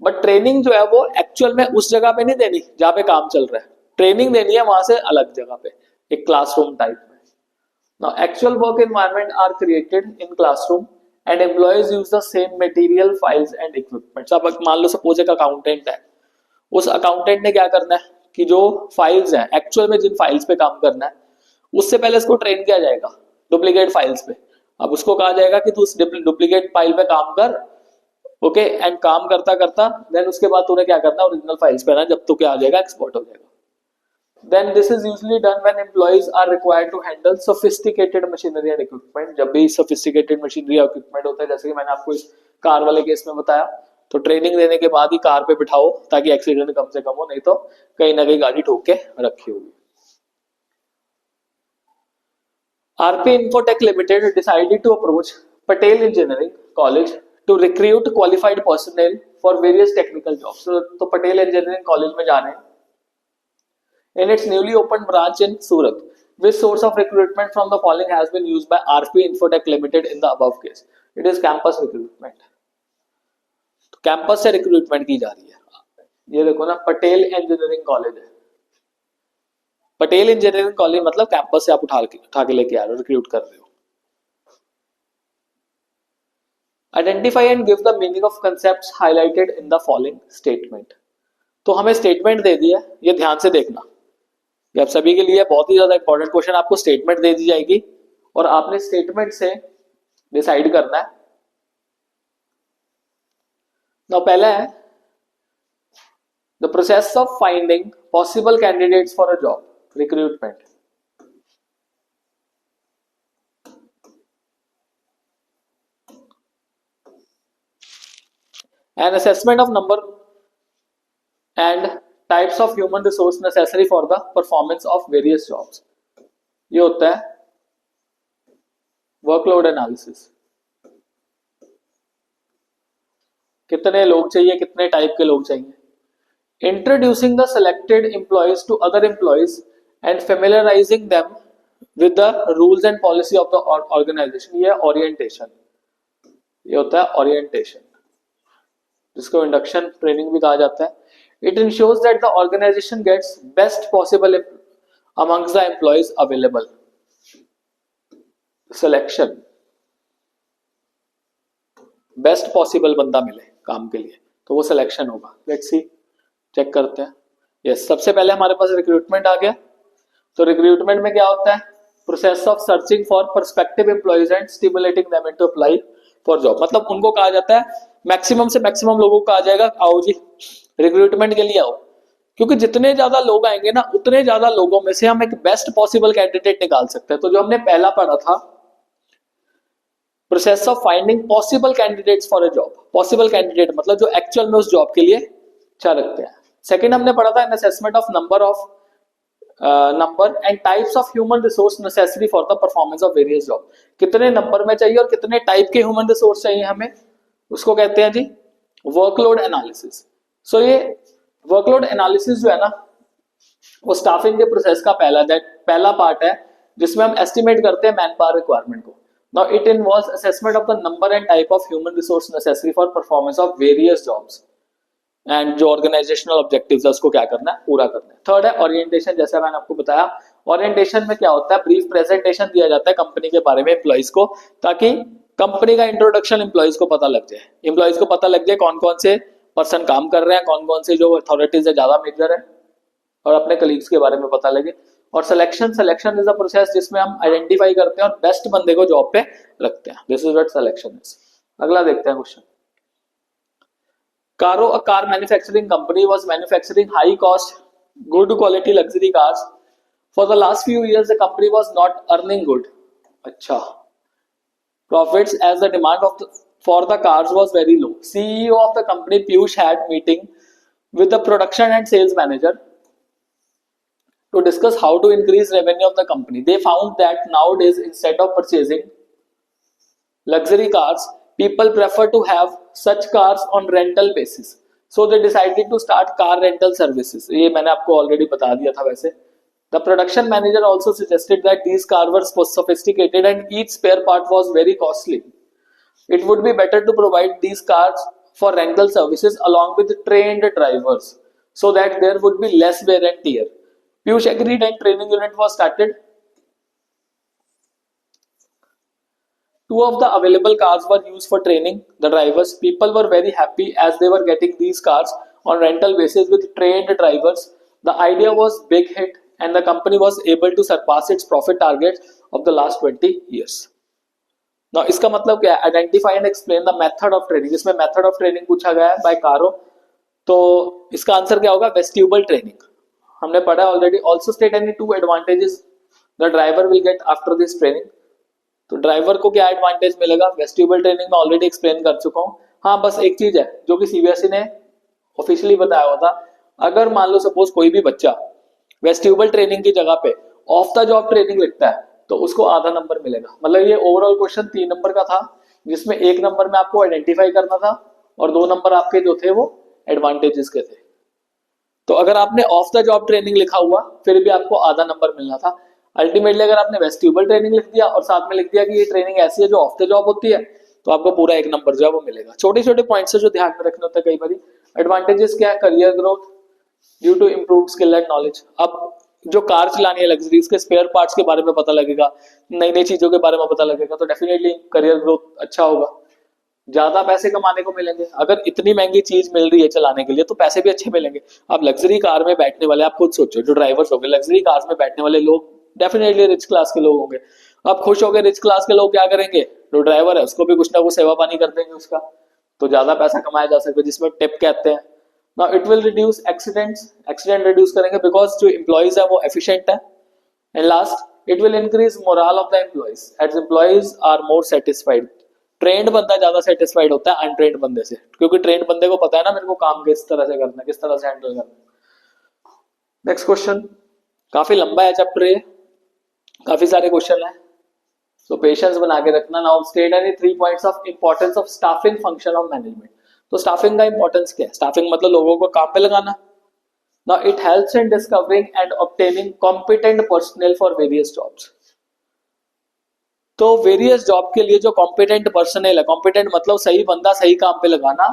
बट ट्रेनिंग जो है वो एक्चुअल में उस जगह पे नहीं देनी जहां पे काम चल रहा है, ट्रेनिंग देनी है वहां से अलग जगह पे, एक क्लासरूम टाइप में। Now, actual work environment are created in classroom and employees use the same material, files and equipment. अब मान लो सपोज एक अकाउंटेंट है, उस अकाउंटेंट ने क्या करना है कि जो फाइल्स हैं, एक्चुअल में जिन फाइल्स पे काम करना है, उससे पहले इसको ट्रेन किया जाएगा डुप्लीकेट फाइल्स पे। अब उसको कहा जाएगा कि तू उस डुप्लीकेट फाइल पे काम कर, ओके, एंड काम करता करता देन उसके बाद तूने क्या करना है, ओरिजिनल फाइल्स पे ना, जब तो क्या आ जाएगा, एक्सपोर्ट हो जाएगा। Then this is usually done when employees are required to handle sophisticated machinery and equipment. जब भी sophisticated machinery और equipment होता है, जैसे कि मैंने आपको इस कार वाले केस में बताया, तो ट्रेनिंग देने के बाद ही कार पे बिठाओ ताकि एक्सीडेंट कम से कम हो, नहीं तो कहीं ना कहीं गाड़ी ठोक के रखी होगी। RP Infotech Limited decided to approach Patel Engineering College to recruit qualified personnel for various technical jobs. तो पटेल इंजीनियरिंग कॉलेज में जा रहे हैं in its newly opened branch in Surat. Which source of recruitment from the following has been used by RP Infotech Limited in the above case? It is campus recruitment. तो campus से recruitment की जा रही है। ये देखो ना, Patel engineering college है, पटेल इंजीनियरिंग कॉलेज मतलब कैंपस से आप उठा के लेके आ रहे हो, रिक्रूट कर रहे हो। Identify and give the meaning of concepts highlighted in the following statement. तो हमें स्टेटमेंट दे दिया, ये ध्यान से देखना, ये आप सभी के लिए बहुत ही ज्यादा इंपॉर्टेंट क्वेश्चन। आपको स्टेटमेंट दे दी जाएगी और आपने स्टेटमेंट से डिसाइड करना है। तो पहला है the process of finding possible candidates for a job, recruitment. An assessment of number and types of human resource necessary for the performance of various jobs. ये होता है वर्कलोड एनालिसिस, कितने लोग चाहिए, कितने टाइप के लोग चाहिए। Introducing the selected employees to other employees and familiarising them with the rules and policy of the organisation, ये ओरिएंटेशन, ये होता है ओरिएंटेशन, जिसको इंडक्शन ट्रेनिंग भी कहा जाता है। It ensures that the organization gets best possible amongst the employees available. Selection, best possible बंदा मिले काम के लिए, तो वो सिलेक्शन होगा। लेट्स सी, चेक करते हैं। यस, सबसे पहले हमारे पास रिक्रूटमेंट आ गया। तो रिक्रूटमेंट में क्या होता है, process of searching for perspective employees and stimulating them to apply for job. मतलब उनको कहा जाता है, मैक्सिमम से मैक्सिमम लोगों को कहा जाएगा आओ जी रिक्रूटमेंट के लिए आओ, क्योंकि जितने ज्यादा लोग आएंगे ना, उतने ज्यादा लोगों में से हम एक बेस्ट पॉसिबल कैंडिडेट निकाल सकते हैं। तो जो हमने पहला पढ़ा था process of finding possible candidates for a job. Possible candidate मतलब जो एक्चुअल में उस जॉब के लिए अच्छा लगते हैं। सेकंड हमने पढ़ा था assessment of number and types of human resource necessary for the performance of various job. कितने नंबर में चाहिए और कितने टाइप के ह्यूमन रिसोर्स चाहिए हमें, उसको कहते हैं जी वर्कलोड एनालिसिस। सो ये वर्कलोड एनालिसिस जो है ना वो स्टाफिंग के प्रोसेस का पहला पार्ट है जिसमें हम एस्टिमेट करते हैं मैन पावर रिक्वायरमेंट को। Now it involves assessment of the number and type of human resource necessary for performance of various jobs and जो ऑर्गेनाइजेशनल ऑब्जेक्टिव्स है उसको क्या करना है, पूरा करना है। थर्ड है ओरिएंटेशन। जैसा मैंने आपको बताया ओरिएंटेशन में क्या होता है, ब्रीफ प्रेजेंटेशन दिया जाता है कंपनी के बारे में एम्प्लॉइज को, ताकि कंपनी का इंट्रोडक्शन एम्प्लॉइज को पता लग जाए। एम्प्लॉइज को पता लग जाए कौन कौन से पर्सन काम कर रहे हैं, कौन कौन से जो अथॉरिटीज है ज्यादा मेजर है, और अपने कलीग्स के बारे में पता लगे। और सिलेक्शन इज अ प्रोसेस जिसमें हम आइडेंटिफाई करते हैं और बेस्ट बंदे को जॉब पे रखते हैं। This is what selection is. अगला देखते हैं question. Caro, a car manufacturing company, was manufacturing high-cost, good-quality luxury cars. For the last few years, the company was not earning good. अच्छा, profits as the demand for the cars was very low. CEO of the company Piyush had meeting with the production and sales manager to discuss how to increase revenue of the company. They found that nowadays, instead of purchasing luxury cars, people prefer to have such cars on rental basis. So they decided to start car rental services. ये मैंने आपको already बता दिया था वैसे. The production manager also suggested that these cars were sophisticated and each spare part was very costly. It would be better to provide these cars for rental services along with trained drivers so that there would be less wear and tear. Piyush agreed and training unit was started. Two of the available cars were used for training the drivers. People were very happy as they were getting these cars on rental basis with trained drivers. The idea was big hit and the company was able to surpass its profit targets of the last 20 years. Now इसका मतलब क्या है? Identify and explain the method of training. इसमें method of training पूछा गया है by Caro. तो इसका आंसर क्या होगा? Vestibule training. हमने पढ़ा already. Also state any two advantages the driver will get after this training. तो ड्राइवर को क्या एडवांटेज मिलेगा? वेस्टिब्यूल ट्रेनिंग में ऑलरेडी एक्सप्लेन कर चुका हूं। हाँ, बस एक चीज है जो कि सीबीएसई ने ऑफिशियली बताया हुआ था, अगर मान लो सपोज कोई भी बच्चा वेस्टिब्यूल ट्रेनिंग की जगह पे ऑफ द जॉब ट्रेनिंग लिखता है तो उसको आधा नंबर मिलेगा। मतलब ये ओवरऑल क्वेश्चन 3 नंबर का था जिसमें 1 नंबर में आपको आइडेंटिफाई करना था और 2 नंबर आपके जो थे वो एडवांटेजेस के थे। तो अगर आपने ऑफ द जॉब ट्रेनिंग लिखा हुआ फिर भी आपको आधा नंबर मिलना था। अल्टीमेटली अगर आपने वेस्टिब्यूल ट्रेनिंग लिख दिया और साथ में लिख दिया कि ये ट्रेनिंग ऐसी है जो ऑफ द जॉब होती है तो आपको पूरा 1 नंबर जो है वो मिलेगा। छोटे छोटे पॉइंट्स है जो ध्यान में रखने होते हैं कई बार। एडवांटेजेस क्या है? Career growth due to improved skill and knowledge. अब जो कार चलानी है लग्जरी, इसके स्पेयर पार्ट्स के बारे में पता लगेगा, नई नई चीजों के बारे में पता लगेगा, तो डेफिनेटली करियर ग्रोथ अच्छा होगा, ज्यादा पैसे कमाने को मिलेंगे। अगर इतनी महंगी चीज मिल रही है चलाने के लिए तो पैसे भी अच्छे मिलेंगे। अब लग्जरी कार में बैठने वाले, आप खुद सोचो, जो ड्राइवर्स होंगे लग्जरी कार्स में बैठने वाले लोग डेफिनेटली रिच क्लास के लोग होंगे। अब खुश हो गए रिच क्लास के लोग, क्या करेंगे? जो ड्राइवर है उसको भी कुछ ना कुछ सेवा पानी कर देंगे उसका, तो ज्यादा पैसा कमाया जा सकता है, जिसमें टिप कहते हैं। Now it will reduce accident reduce करेंगे बिकॉज जो एम्प्लॉइज है वो एफिशिएंट है। And last, it will increase morale of the employees as employees are more satisfied. Trained बंदा ज्यादा सेटिस्फाइड होता है अनट्रेंड बंदे से, क्योंकि ट्रेंड बंदे को पता है ना मेरे को काम किस तरह से करना है, किस तरह से हैंडल करना है। नेक्स्ट क्वेश्चन काफी लंबा है चैप्टर, ये काफी सारे क्वेश्चन है, तो पेशेंस बना के रखना। Now state any 3 points of importance of staffing function of management. तो स्टाफिंग का इंपॉर्टेंस क्या है? स्टाफिंग मतलब लोगों को काम पे लगाना। Now it helps in discovering and obtaining competent personal for various jobs. तो वेरियस जॉब के लिए जो कॉम्पिटेंट पर्सनल है, कॉम्पिटेंट मतलब सही बंदा सही काम पे लगाना,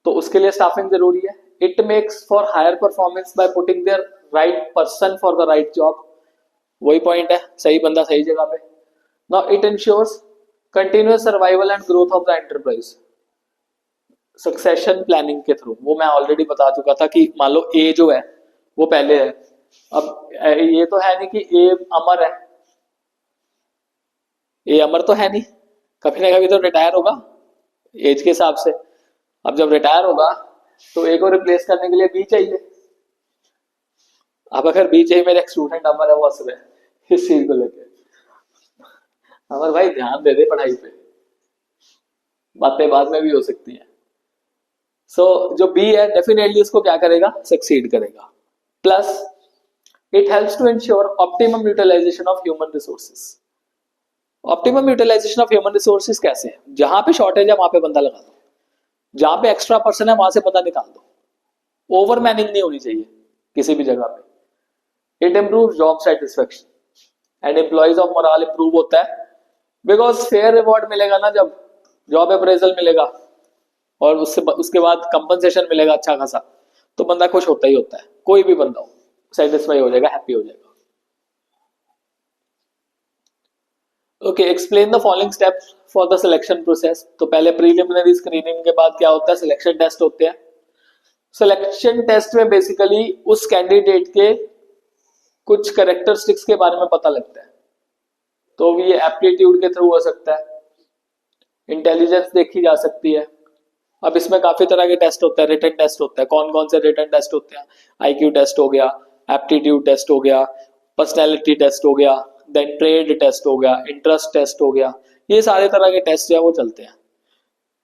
तो उसके लिए स्टाफिंग जरूरी है। It makes for higher performance by putting there right person for the right job. वही पॉइंट है, सही बंदा सही जगह पे। Now it ensures continuous survival and growth of the enterprise succession planning के थ्रू। वो मैं ऑलरेडी बता चुका था कि मान लो ए जो है वो पहले है, अब ये तो है नहीं कि ए अमर है, ए अमर तो है नहीं, कभी ना कभी तो रिटायर होगा एज के हिसाब से। अब जब रिटायर होगा तो ए को रिप्लेस करने के लिए बी चाहिए। अब अगर बी चाहिए, मेरे एक स्टूडेंट अमर है वो हंस रहे हैं इस चीज को लेकर। अमर भाई ध्यान दे दे पढ़ाई पे, बातें बाद में भी हो सकती हैं। सो जो बी है डेफिनेटली इसको क्या करेगा, सक्सीड करेगा। Plus it helps to ensure optimum utilisation of human resources. Optimum utilisation of human resources कैसे है, जहां पे शॉर्टेज है वहां पे बंदा लगा दो, जहां पे एक्स्ट्रा पर्सन है वहां से बंदा निकाल दो। ओवर मैनिंग नहीं होनी चाहिए किसी भी जगह पे। It improve job satisfaction and employees of moral improve होता है, बिकॉज फेयर रिवॉर्ड मिलेगा ना, जब जॉब अप्रेजल मिलेगा और उसके बाद कंपनसेशन मिलेगा अच्छा खासा, तो बंदा खुश होता ही होता है, कोई भी बंदा हो सेटिस्फाई हो जाएगा, हैप्पी हो जाएगा। Okay, explain the following steps for the selection process. तो पहले प्रीलिमिनरी स्क्रीनिंग के बाद क्या होता है, सिलेक्शन टेस्ट होते हैं। सिलेक्शन टेस्ट में बेसिकली उस कैंडिडेट के कुछ कैरेक्टरिस्टिक्स के बारे में पता लगता है, तो ये एप्टीट्यूड के थ्रू हो सकता है, इंटेलिजेंस देखी जा सकती है। अब इसमें काफी तरह के टेस्ट होते हैं, रिटन टेस्ट होता है। कौन कौन से रिटन टेस्ट होते हैं, आईक्यू टेस्ट हो गया, एप्टीट्यूड टेस्ट हो गया, पर्सनैलिटी टेस्ट हो गया, देन ट्रेड टेस्ट हो गया, इंटरेस्ट टेस्ट हो गया, ये सारे तरह के टेस्ट जो है वो चलते हैं।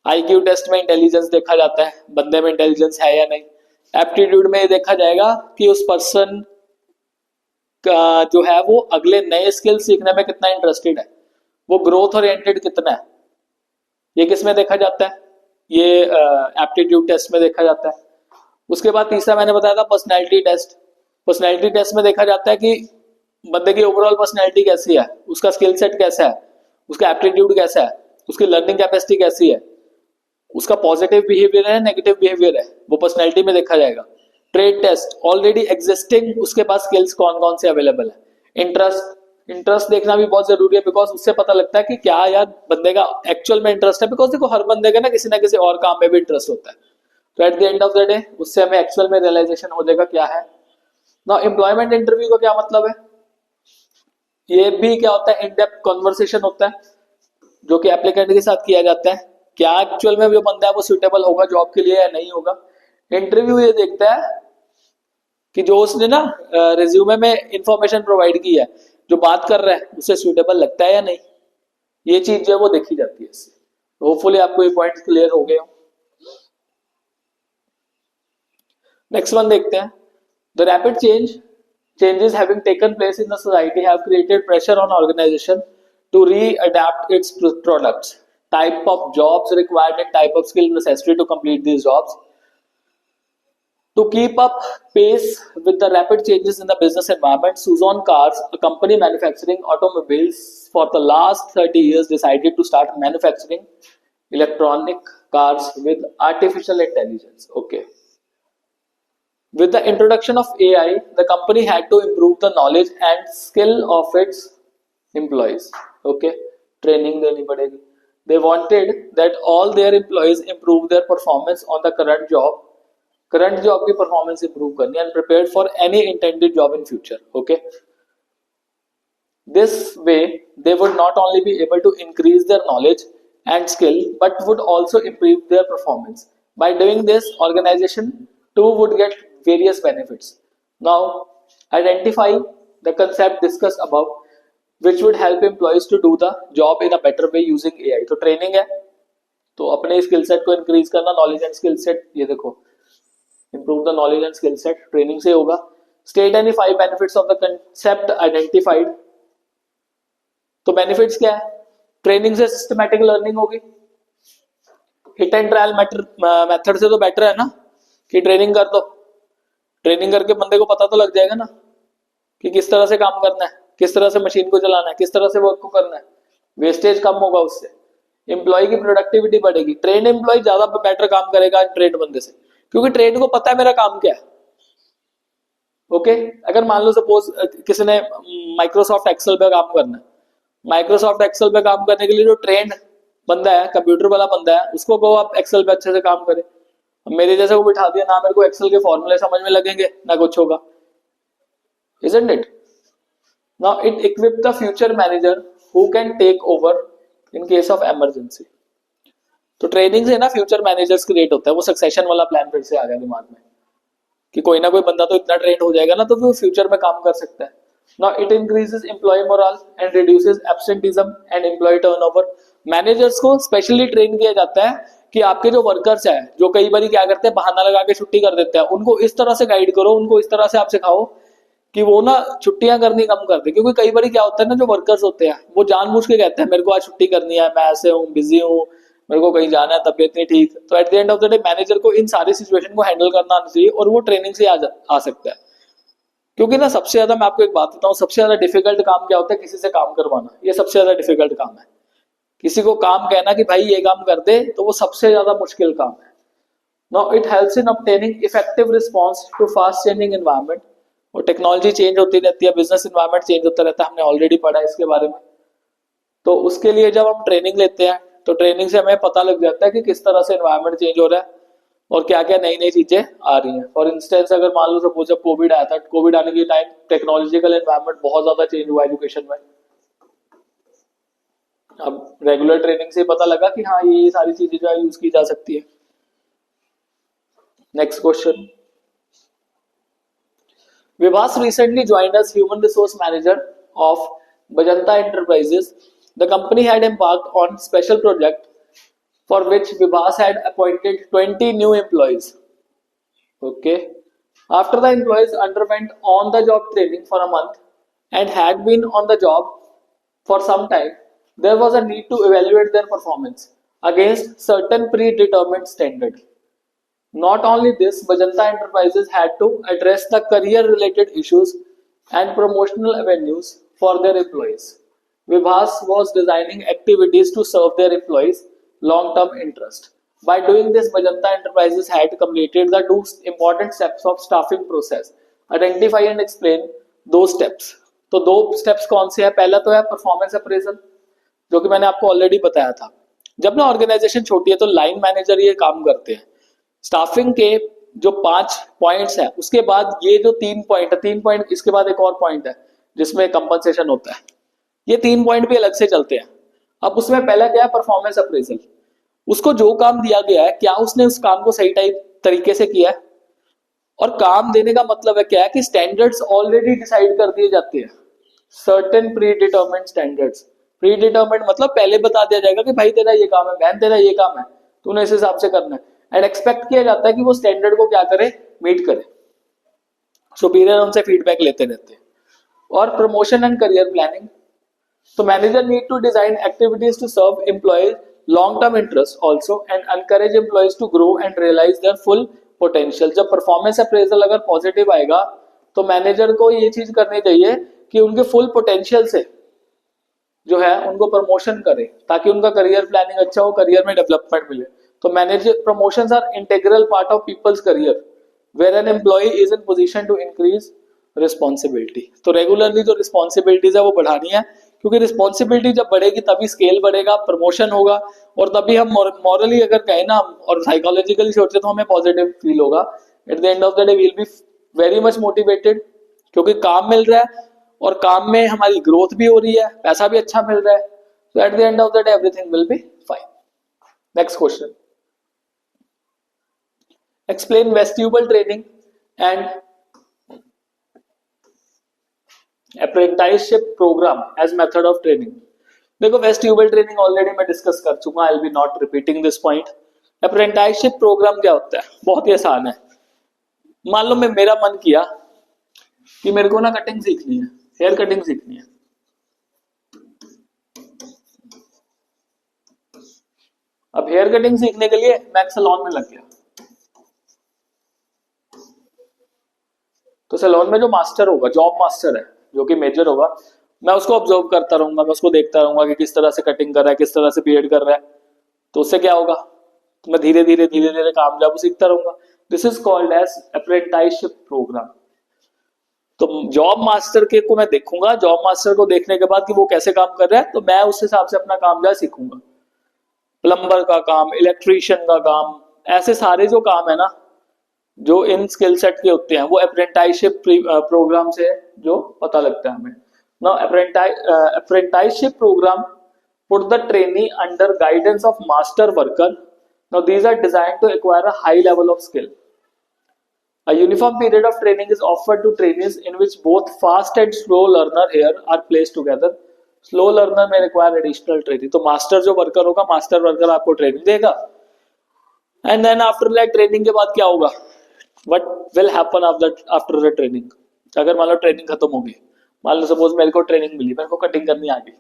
आईक्यू टेस्ट में इंटेलिजेंस देखा जाता है, बंदे में इंटेलिजेंस है या नहीं। एप्टीट्यूड में ये देखा जाएगा कि उस पर्सन का जो है वो अगले नए स्किल सीखने में कितना इंटरेस्टेड है, वो ग्रोथ ओरिएंटेड कितना है, ये किस में देखा जाता है, ये एप्टीट्यूड टेस्ट में देखा जाता है। उसके बाद तीसरा मैंने बताया था पर्सनैलिटी टेस्ट। पर्सनैलिटी टेस्ट में देखा जाता है कि बंदे की ओवरऑल पर्सनैलिटी कैसी है, उसका स्किल सेट कैसा है, उसका एप्टीट्यूड कैसा है, उसकी लर्निंग कैपेसिटी कैसी है, उसका पॉजिटिव बिहेवियर है, नेगेटिव बिहेवियर है, वो पर्सनैलिटी में देखा जाएगा। ट्रेड टेस्ट, ऑलरेडी एग्जिस्टिंग उसके पास स्किल्स कौन कौन से अवेलेबल है। इंटरेस्ट देखना भी बहुत जरूरी है, बिकॉज उससे पता लगता है कि क्या यार बंदे का एक्चुअल में इंटरेस्ट है, बिकॉज देखो हर बंदे का ना किसी और काम में भी इंटरेस्ट होता है, तो eight the end of the day उससे हमें एक्चुअल में रियलाइजेशन हो जाएगा क्या है। ना एम्प्लॉयमेंट इंटरव्यू का क्या मतलब है, ये भी क्या होता है, इन डेप्थ कॉन्वर्सेशन होता है जो कि एप्लीकेंट के साथ किया जाता है, क्या एक्चुअल में जो बंदा है वो सुटेबल होगा जॉब के लिए या नहीं होगा। इंटरव्यू ये देखता है कि जो उसने ना रिज्यूमे में इंफॉर्मेशन प्रोवाइड की है, जो बात कर रहा है उसे सुटेबल लगता है या नहीं, ये चीज जो है वो देखी जाती है इससे। होपफुली आपको ये पॉइंट क्लियर हो गए हो। नेक्स्ट वन देखते हैं, the rapid changes having taken place in the society have created pressure on organization to readapt its products, type of jobs required and type of skill necessary to complete these jobs. To keep up pace with the rapid changes in the business environment, Suzon Cars, a company manufacturing automobiles for the last 30 years, decided to start manufacturing electronic cars with artificial intelligence. Okay. With the introduction of AI, the company had to improve the knowledge and skill of its employees. Okay, training देनी पड़ेगी. They wanted that all their employees improve their performance on the current job की performance improve करनी and prepared for any intended job in future. Okay, this way they would not only be able to increase their knowledge and skill, but would also improve their performance. By doing this, organization too would get various benefits. Now, identify the concept discussed above, which would help employees to do the job in a better way using AI. तो training है, तो अपने skill set को increase करना, knowledge and skill set, ये देखो improve the knowledge and skill set training से होगा। State any 5 benefits of the concept identified. तो बेनिफिट्स क्या है, ट्रेनिंग से सिस्टमैटिक लर्निंग होगी, हिट एंड ट्रायल मेथड से तो बेटर है ना कि ट्रेनिंग कर दो, ट्रेनिंग करके बंदे को पता तो लग जाएगा ना कि किस तरह से काम करना है, किस तरह से मशीन को चलाना है, किस तरह से वर्क को करना है, वेस्टेज कम होगा उससे, एम्प्लॉय की प्रोडक्टिविटी बढ़ेगी। ट्रेन एम्प्लॉय ज्यादा बेटर काम करेगा ट्रेन बंदे से, क्योंकि ट्रेन को पता है मेरा काम क्या है। ओके, अगर मान लो सपोज किसी ने माइक्रोसॉफ्ट एक्सेल पे काम करना है, माइक्रोसॉफ्ट एक्सेल पे काम करने के लिए जो ट्रेंड बंदा है, कंप्यूटर वाला बंदा है, उसको कहो आप एक्सेल पे अच्छे से काम करे। मेरे जैसे को बिठा दिया ना, मेरे को एक्सेल के फॉर्मूले समझ में लगेंगे ना कुछ होगा, isn't it? Now it equip the future manager who can take over in case of emergency. तो ट्रेनिंग से ना फ्यूचर मैनेजर्स क्रिएट होता है, वो सक्सेशन वाला प्लान फिर से आ गया दिमाग में कि कोई ना कोई बंदा तो इतना ट्रेंड हो जाएगा ना, तो वो फ्यूचर में काम कर सकता है। Now it increases employee morale and reduces absenteeism and employee turnover. Managers को स्पेशली ट्रेन किया जाता है कि आपके जो वर्कर्स हैं, जो कई बार क्या करते हैं, बहाना लगा के छुट्टी कर देते हैं, उनको इस तरह से गाइड करो, उनको इस तरह से आप सिखाओ कि वो ना छुट्टियां करनी कम कर दे। क्योंकि कई बार क्या होता है ना, जो वर्कर्स होते हैं वो जानबूझ के कहते हैं मेरे को आज छुट्टी करनी है, मैं ऐसे हूँ, बिजी हूँ, मेरे को कहीं जाना है, तबीयत नहीं ठीक। तो eight the end of the day manager को इन सारी सिचुएशन को हैंडल करना आना चाहिए और वो ट्रेनिंग से आ सकता है। क्योंकि ना सबसे ज्यादा, मैं आपको एक बात बताऊं, सबसे ज्यादा डिफिकल्ट काम क्या होता है, किसी से काम करवाना। ये सबसे ज्यादा डिफिकल्ट काम है। किसी को काम कहना कि भाई ये काम कर दे, तो वो सबसे ज्यादा मुश्किल काम है। Now it helps in obtaining effective response to fast changing environment. और टेक्नोलॉजी चेंज होती रहती है, बिजनेस एनवायरनमेंट चेंज होता रहता है, हमने ऑलरेडी पढ़ा है इसके बारे में। तो उसके लिए जब हम ट्रेनिंग लेते हैं तो ट्रेनिंग से हमें पता लग जाता है कि किस तरह से एनवायरनमेंट चेंज हो रहा है और क्या क्या नई नई चीजें आ रही हैं। फॉर इंस्टेंस अगर मान लो सपोज जब कोविड आया था, कोविड आने के टाइम टेक्नोलॉजिकल एनवायरनमेंट बहुत ज्यादा चेंज हुआ एजुकेशन में। अब रेगुलर ट्रेनिंग से पता लगा कि हाँ ये सारी चीजें जो है यूज की जा सकती है। Next question, Vibhas recently joined as human resource manager of Bajanta Enterprises. The company had embarked on special project for which Vibhas had appointed 20 new employees. Okay. After the employees underwent on-the-job training for a month and had been on the job for some time, there was a need to evaluate their performance against certain predetermined standards. Not only this, Bajanta Enterprises had to address the career-related issues and promotional avenues for their employees. Vibhas was designing activities to serve their employees' long-term interest. By doing this, Bajanta Enterprises had completed the two important steps of staffing process. Identify and explain those steps. तो दो steps कौन से हैं? पहला तो है performance appraisal, जो कि मैंने आपको ऑलरेडी बताया था। जब ना ऑर्गेनाइजेशन छोटी है तो लाइन मैनेजर ये काम करते हैं। स्टाफिंग के जो 5 पॉइंट्स है, उसके बाद ये जो 3 पॉइंट है, 3 पॉइंट इसके बाद एक और पॉइंट है जिसमें कंपनसेशन होता है। ये 3 पॉइंट भी अलग से चलते हैं। अब उसमें पहला क्या है, परफॉर्मेंस अप्रेजल। उसको जो काम दिया गया है, क्या उसने उस काम को सही तरीके से किया है। और काम देने का मतलब है क्या है कि स्टैंडर्ड्स ऑलरेडी डिसाइड कर दिए जाते हैं। Certain pre determined standards. Pre determined मतलब पहले बता दिया जाएगा कि भाई तेरा ये काम है, बहन तेरा ये काम है, तूने इस हिसाब से करना है। एंड एक्सपेक्ट किया जाता है कि वो स्टैंडर्ड को क्या करे, मीट करे। सुपीरियर उनसे फीडबैक लेते रहते हैं। और प्रमोशन एंड करियर प्लानिंग। तो manager need to design activities to serve employees long term interest also and encourage employees to grow and realise their full potential. जब परफॉर्मेंस अप्रेजल अगर positive आएगा तो मैनेजर को ये चीज करनी चाहिए कि उनके फुल पोटेंशियल से जो है उनको प्रमोशन करे, ताकि उनका करियर प्लानिंग अच्छा हो, करियर में डेवलपमेंट मिले। तो manager promotions are integral part of people's career where an employee is in position to increase responsibility. तो रेगुलरली जो रिस्पॉन्सिबिलिटीज है वो बढ़ानी है, क्योंकि रिस्पॉन्सिबिलिटी जब बढ़ेगी तभी स्केल बढ़ेगा, प्रमोशन होगा, और तभी हम मॉरली अगर कहें ना और साइकोलॉजिकली सोचे तो हमें पॉजिटिव फील होगा। At the end of the day we'll be very much motivated, क्योंकि काम मिल रहा है और काम में हमारी ग्रोथ भी हो रही है, पैसा भी अच्छा मिल रहा है। तो eight the end of the day everything will be fine. Next question, explain vestibule training and apprenticeship program as method of training। देखो वेस्टिब्यूल ट्रेनिंग ऑलरेडी मैं डिस्कस कर चुका, I will be not repeating this point. Apprenticeship programme क्या होता है, बहुत ही आसान है। मान लो मेरा मन किया कि मेरे को ना कटिंग सीखनी है, हेयर कटिंग सीखनी है। अब हेयर कटिंग सीखने के लिए मैं सैलून में लग गया। तो सैलून में जो मास्टर होगा, जॉब मास्टर है, जो कि मेजर होगा, मैं उसको ऑब्जर्व करता रहूंगा, मैं उसको देखता रहूंगा कि किस तरह से कटिंग कर रहा है, किस तरह से बियर्ड कर रहा है। तो उससे क्या होगा, तो मैं धीरे धीरे काम जब सीखता रहूंगा। This is called as apprenticeship programme. तो जॉब मास्टर के को मैं देखूंगा, जॉब मास्टर को देखने के बाद कि वो कैसे काम कर रहा है, तो मैं उस हिसाब से अपना काम जो सीखूंगा। प्लम्बर का काम, इलेक्ट्रीशियन का काम, ऐसे सारे जो काम है ना जो इन स्किल सेट के होते हैं, वो अप्रेंटिसशिप प्रोग्राम से जो पता लगता है हमें। Now apprenticeship programme put the trainee under guidance of master worker. Now these are designed to acquire a high level of skill. A uniform period of training is offered to trainees in which both fast and slow learner here are placed together. Slow learner may require additional training, तो master जो worker होगा, master worker आपको training देगा, and then after that training के बाद क्या होगा, what will happen after the training. अगर मान लो ट्रेनिंग खत्म होगी, मान लो सपोज मेरे को ट्रेनिंग मिली, मेरे को कटिंग करनी आ गई,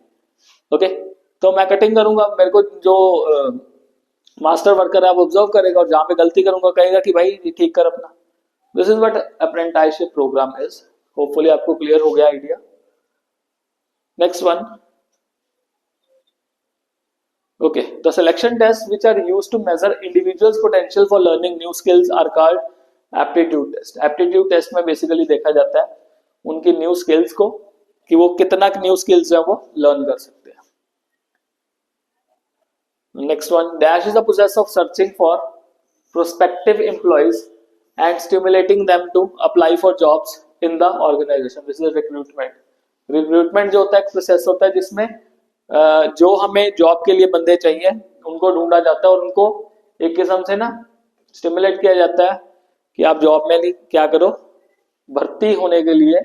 ओके, तो मैं कटिंग करूंगा, मेरे को जो मास्टर वर्कर है वो ऑब्जर्व करेगा और जहां पे गलती करूंगा कहेगा कि भाई ये ठीक कर अपना. This is what apprenticeship programme is. Hopefully आपको क्लियर हो गया idea. Next one, okay, the selection tests which are used to measure individuals potential for learning new skills are called aptitude test. aptitude test में basically देखा जाता है उनकी new skills को कि वो कितना new skills है वो learn कर सकते हैं. next one, dash is the process of searching for prospective employees and stimulating them to apply for jobs in the organization. this is recruitment. recruitment जो होता है एक process होता है जिसमें जो हमें जॉब के लिए बंदे चाहिए उनको ढूंढा जाता है और उनको एक किस्म से ना स्टिमुलेट किया जाता है कि आप जॉब में क्या करो, भर्ती होने के लिए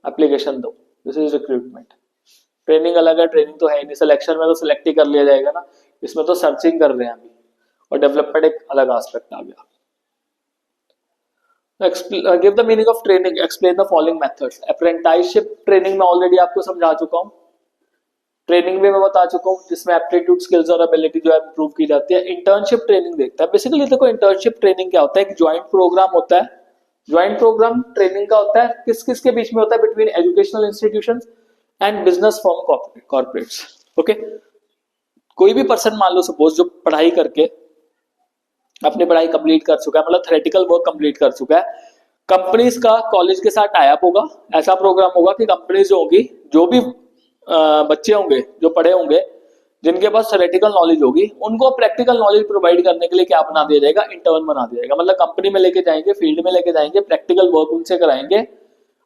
एप्लीकेशन दो. This is recruitment. ट्रेनिंग अलग है, ट्रेनिंग तो है नहीं, सिलेक्शन में तो सिलेक्ट ही कर लिया जाएगा ना, इसमें तो सर्चिंग कर रहे हैं अभी, और डेवलपमेंट एक अलग एस्पेक्ट आ गया. Give the meaning of training, explain the following methods. Apprenticeship training में ऑलरेडी आपको समझा चुका हूँ, ट्रेनिंग में मैं बता चुका हूँ जिसमें एप्टीट्यूड स्किल्स और एबिलिटी जो है इंप्रूव की जाती है. इंटर्नशिप ट्रेनिंग देखता है. बेसिकली देखो इंटर्नशिप ट्रेनिंग क्या होता है, एक ज्वाइंट प्रोग्राम होता है. ज्वाइंट प्रोग्राम ट्रेनिंग का होता है किस किस के बीच में होता है, between educational institutions and business firm corporates. Okay, कोई भी पर्सन मान लो सपोज जो पढ़ाई करके अपनी पढ़ाई कंप्लीट कर चुका है, मतलब थ्योरेटिकल वर्क कंप्लीट कर चुका है, कंपनीज का कॉलेज के साथ टाई अप होगा. ऐसा प्रोग्राम होगा कि कंपनीज जो होगी, जो भी बच्चे होंगे जो पढ़े होंगे जिनके पास थ्योरेटिकल नॉलेज होगी, उनको प्रैक्टिकल नॉलेज प्रोवाइड करने के लिए क्या बना दिया जाएगा, इंटर्न बना दिया जाएगा. मतलब कंपनी में लेके जाएंगे, फील्ड में लेके जाएंगे, प्रैक्टिकल वर्क उनसे कराएंगे,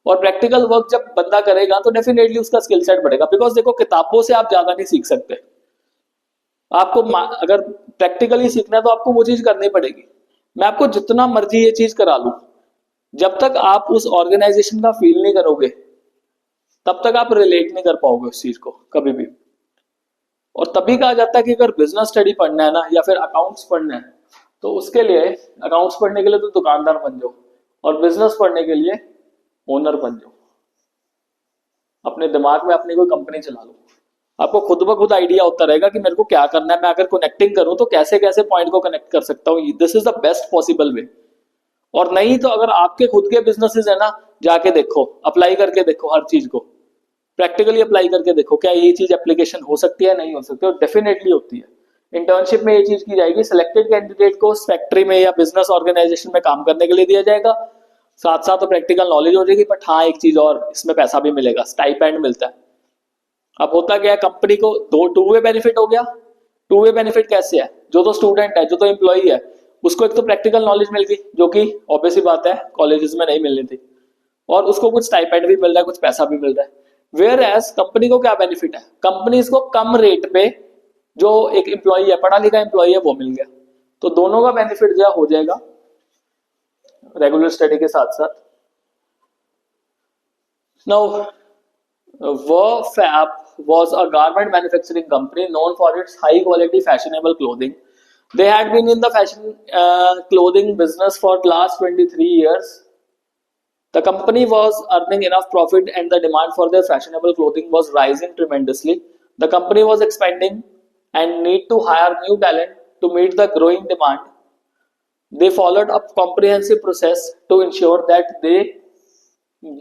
और प्रैक्टिकल वर्क जब बंदा करेगा तो डेफिनेटली उसका स्किल सेट बढ़ेगा. बिकॉज देखो किताबों से आप ज्यादा नहीं सीख सकते, आपको अगर प्रैक्टिकली सीखना है तो आपको वो चीज करनी पड़ेगी. मैं आपको जितना मर्जी ये चीज करा लूं, जब तक आप उस ऑर्गेनाइजेशन का फील नहीं करोगे तब तक आप रिलेट नहीं कर पाओगे उस चीज को कभी भी. और तभी कहा जाता है कि अगर बिजनेस स्टडी पढ़ना है ना, या फिर अकाउंट्स पढ़ना है, तो उसके लिए अकाउंट्स पढ़ने के लिए तो दुकानदार बन जाओ, और बिजनेस पढ़ने के लिए ओनर बन जाओ. अपने दिमाग में अपनी कोई कंपनी चला लो, आपको खुद ब खुद आइडिया होता रहेगा कि मेरे को क्या करना है. मैं अगर कनेक्टिंग करूं तो कैसे कैसे पॉइंट को कनेक्ट कर सकता हूँ. This is the best possible way. और नहीं तो अगर आपके खुद के बिजनेसेस है ना, जाके देखो, अप्लाई करके देखो, हर चीज को प्रैक्टिकली अप्लाई करके देखो, क्या ये चीज एप्लीकेशन हो सकती है, नहीं हो सकती, और डेफिनेटली होती है. इंटर्नशिप में ये चीज की जाएगी, सिलेक्टेड कैंडिडेट को फैक्ट्री में या बिजनेस ऑर्गेनाइजेशन में काम करने के लिए दिया जाएगा, साथ साथ तो प्रैक्टिकल नॉलेज हो जाएगी. बट हाँ, एक चीज और, इसमें पैसा भी मिलेगा, स्टाइपेंड मिलता है. अब होता क्या है, कंपनी को टू वे बेनिफिट हो गया. टू वे बेनिफिट कैसे है, जो तो स्टूडेंट है, जो तो एम्प्लॉई है, उसको एक तो प्रैक्टिकल नॉलेज मिल गई, जो कि ऑब्वियस ही बात है कॉलेजेस में नहीं मिलनी थी, और उसको कुछ स्टाइपेंड भी मिल रहा है, कुछ पैसा भी मिल रहा है. वेयर एज कंपनी को क्या बेनिफिट है, कंपनी को कम रेट पे जो एक एम्प्लॉई है, पढ़ा लिखा एम्प्लॉई है, वो मिल गया. तो दोनों का बेनिफिट जो हो जाएगा रेगुलर स्टडी के साथ साथ. Now Fab was a garment manufacturing company known for its high quality fashionable clothing. They had been in the fashion clothing business for the last 23 years. The company was earning enough profit and the demand for their fashionable clothing was rising tremendously. The company was expanding and need to hire new talent to meet the growing demand. They followed a comprehensive process to ensure that they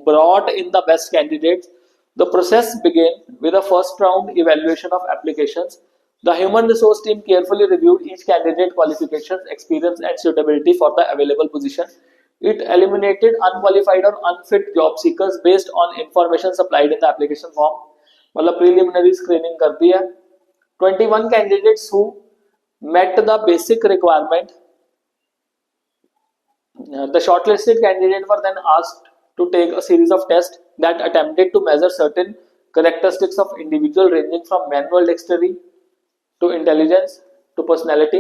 brought in the best candidates. The process began with a first round evaluation of applications. The human resource team carefully reviewed each candidate qualifications, experience and suitability for the available position. It eliminated unqualified or unfit job seekers based on information supplied in the application form. मतलब preliminary screening कर दी है. 21 candidates who met the basic requirement. The shortlisted candidates were then asked to take a series of tests that attempted to measure certain characteristics of individual ranging from manual dexterity to intelligence to personality.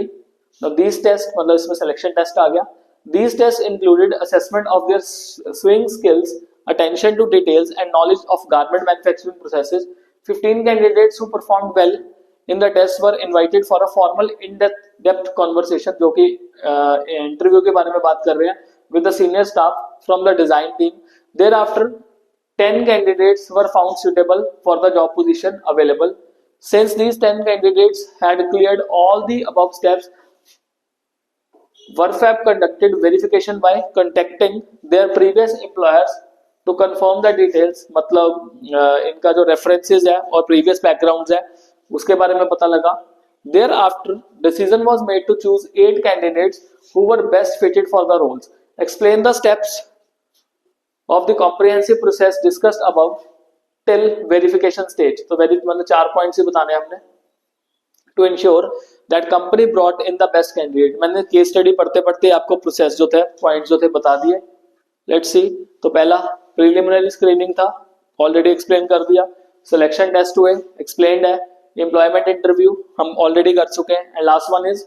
Now these tests, मतलब इसमें selection test आ गया, These tests included assessment of their sewing skills, attention to details, and knowledge of garment manufacturing processes. 15 candidates who performed well in the test were invited for a formal in-depth conversation, जो कि interview के बारे में बात कर रहे हैं, with the senior staff from the design team. Thereafter, 10 candidates were found suitable for the job position available. Since these 10 candidates had cleared all the above steps, Verfab conducted verification by contacting their previous employers to confirm the details. मतलब इनका जो references है और previous backgrounds है उसके बारे में पता लगा. Thereafter, decision was made to choose 8 candidates who were best fitted for the roles. Explain the steps of the comprehensive process discussed above till verification stage. तो मतलब 4 points ही बताने हैं हमने. To ensure that company brought in the best candidate. मैंने case study पढ़ते पढ़ते आपको process जो थे, पॉइंट्स जो थे बता दिए. Let's see. तो पहला प्रीलिमिनरी स्क्रीनिंग था, ऑलरेडी एक्सप्लेन कर दिया. सिलेक्शन टेस्ट हुए, एक्सप्लेन्ड है. एम्प्लॉयमेंट इंटरव्यू हम ऑलरेडी कर चुके हैं. एंड लास्ट वन इज,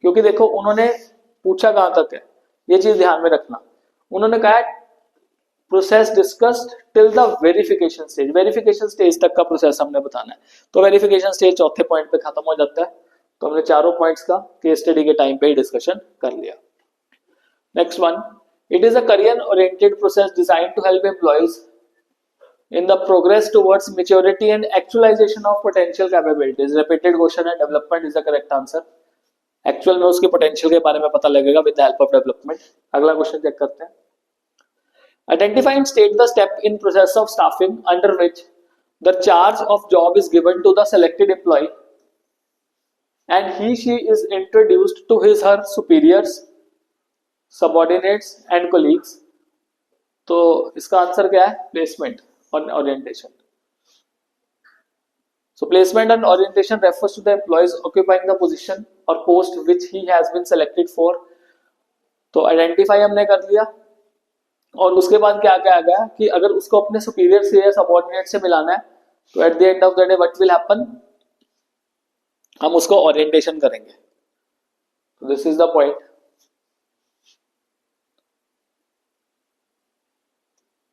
क्योंकि देखो उन्होंने पूछा कहां तक है, ये चीज ध्यान में रखना. उन्होंने कहा process discussed till the verification stage. Verification stage तक का प्रोसेस हमने बताना है. तो वेरिफिकेशन स्टेज चौथे पॉइंट पे खत्म हो जाता है. तो हमने चारों पॉइंट्स का केस स्टडी के टाइम पे ही डिस्कशन कर लिया. Next one, it is a career oriented process designed to help employees in the progress towards maturity and actualization of potential capabilities. Repeated question है, development is the correct answer. Actual में उसके potential के बारे में पता लगेगा with the help of development. अगला question check करते हैं. Identify and state the step in process of staffing under which the charge of job is given to the selected employee and he/she is introduced to his/her superiors, subordinates and colleagues. तो इसका answer क्या है? Placement और orientation. So placement and orientation refers to the employees occupying the position or post which he has been selected for. तो identify हमने कर लिया और उसके बाद क्या क्या आ गया कि अगर उसको अपने सुपीरियर से या सबऑर्डिनेट से मिलाना है तो eight the end of the day what will happen, हम उसको ओरिएंटेशन करेंगे. This is the point.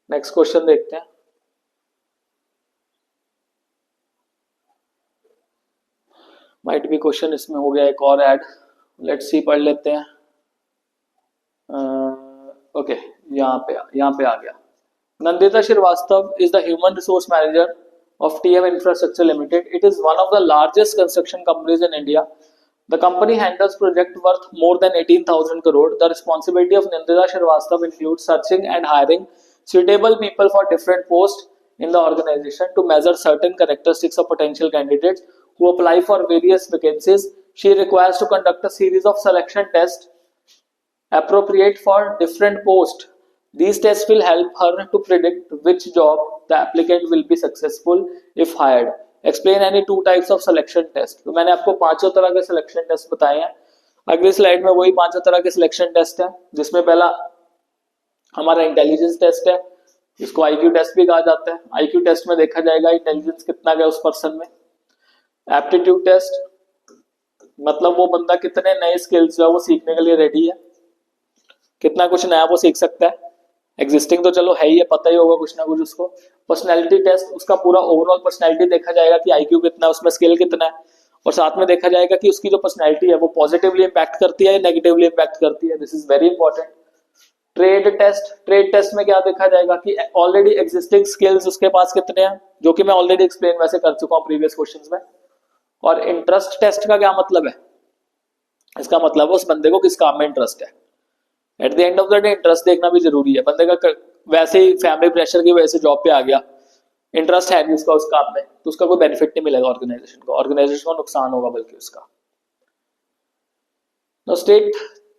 Next question देखते हैं. माइट भी क्वेश्चन इसमें हो गया एक और ऐड. लेट्स सी, पढ़ लेते हैं. ओके, यहाँ पे आ गया. Nandita Shrivastava is the human resource manager of TM Infrastructure Limited. It is one of the largest construction companies in India. The company handles projects worth more than 18,000 crore. The responsibility of Nandita Shrivastava includes searching and hiring suitable people for different posts in the organization to measure certain characteristics of potential candidates who apply for various vacancies. She requires to conduct a series of selection tests appropriate for different posts. These tests will help her to predict which job the applicant will be successful if hired. Explain any 2 types of selection test. तो मैंने आपको 5 तरह के selection test बताए हैं. अगली slide में वही 5 तरह के सिलेक्शन टेस्ट है, जिसमें पहला हमारा इंटेलिजेंस टेस्ट है, जिसको IQ टेस्ट भी कहा जाता है. IQ टेस्ट में देखा जाएगा इंटेलिजेंस कितना गया उस पर्सन में. एप्टीट्यूड टेस्ट मतलब वो बंदा कितने नए स्किल्स जो है वो सीखने के लिए रेडी है, कितना कुछ नया वो सीख सकता है. एग्जिस्टिंग तो चलो है ही है, पता ही होगा कुछ ना कुछ उसको. पर्सनैलिटी टेस्ट, उसका पूरा ओवरऑल पर्सनैलिटी देखा जाएगा कि IQ कितना है, उसमें स्किल कितना है, और साथ में देखा जाएगा कि उसकी जो पर्सनैलिटी है वो पॉजिटिवली इंपैक्ट करती है या नेगेटिवली इंपैक्ट करती है. This is very important. Trade test में क्या देखा जाएगा कि ऑलरेडी एग्जिस्टिंग स्किल्स उसके पास कितने हैं, जो कि मैं ऑलरेडी एक्सप्लेन वैसे कर चुका हूँ प्रीवियस क्वेश्चंस में. और इंटरेस्ट टेस्ट का क्या मतलब है? इसका मतलब उस बंदे को किस काम में इंटरेस्ट है. Eight the end of the day interest देखना भी जरूरी है. बंदे का वैसे ही फैमिली प्रेशर की वजह से जॉब पे आ गया, इंटरेस्ट है नहीं उसका उस काम में, तो उसका कोई बेनिफिट नहीं मिलेगा ऑर्गेनाइजेशन को नुकसान होगा बल्कि उसका. Now state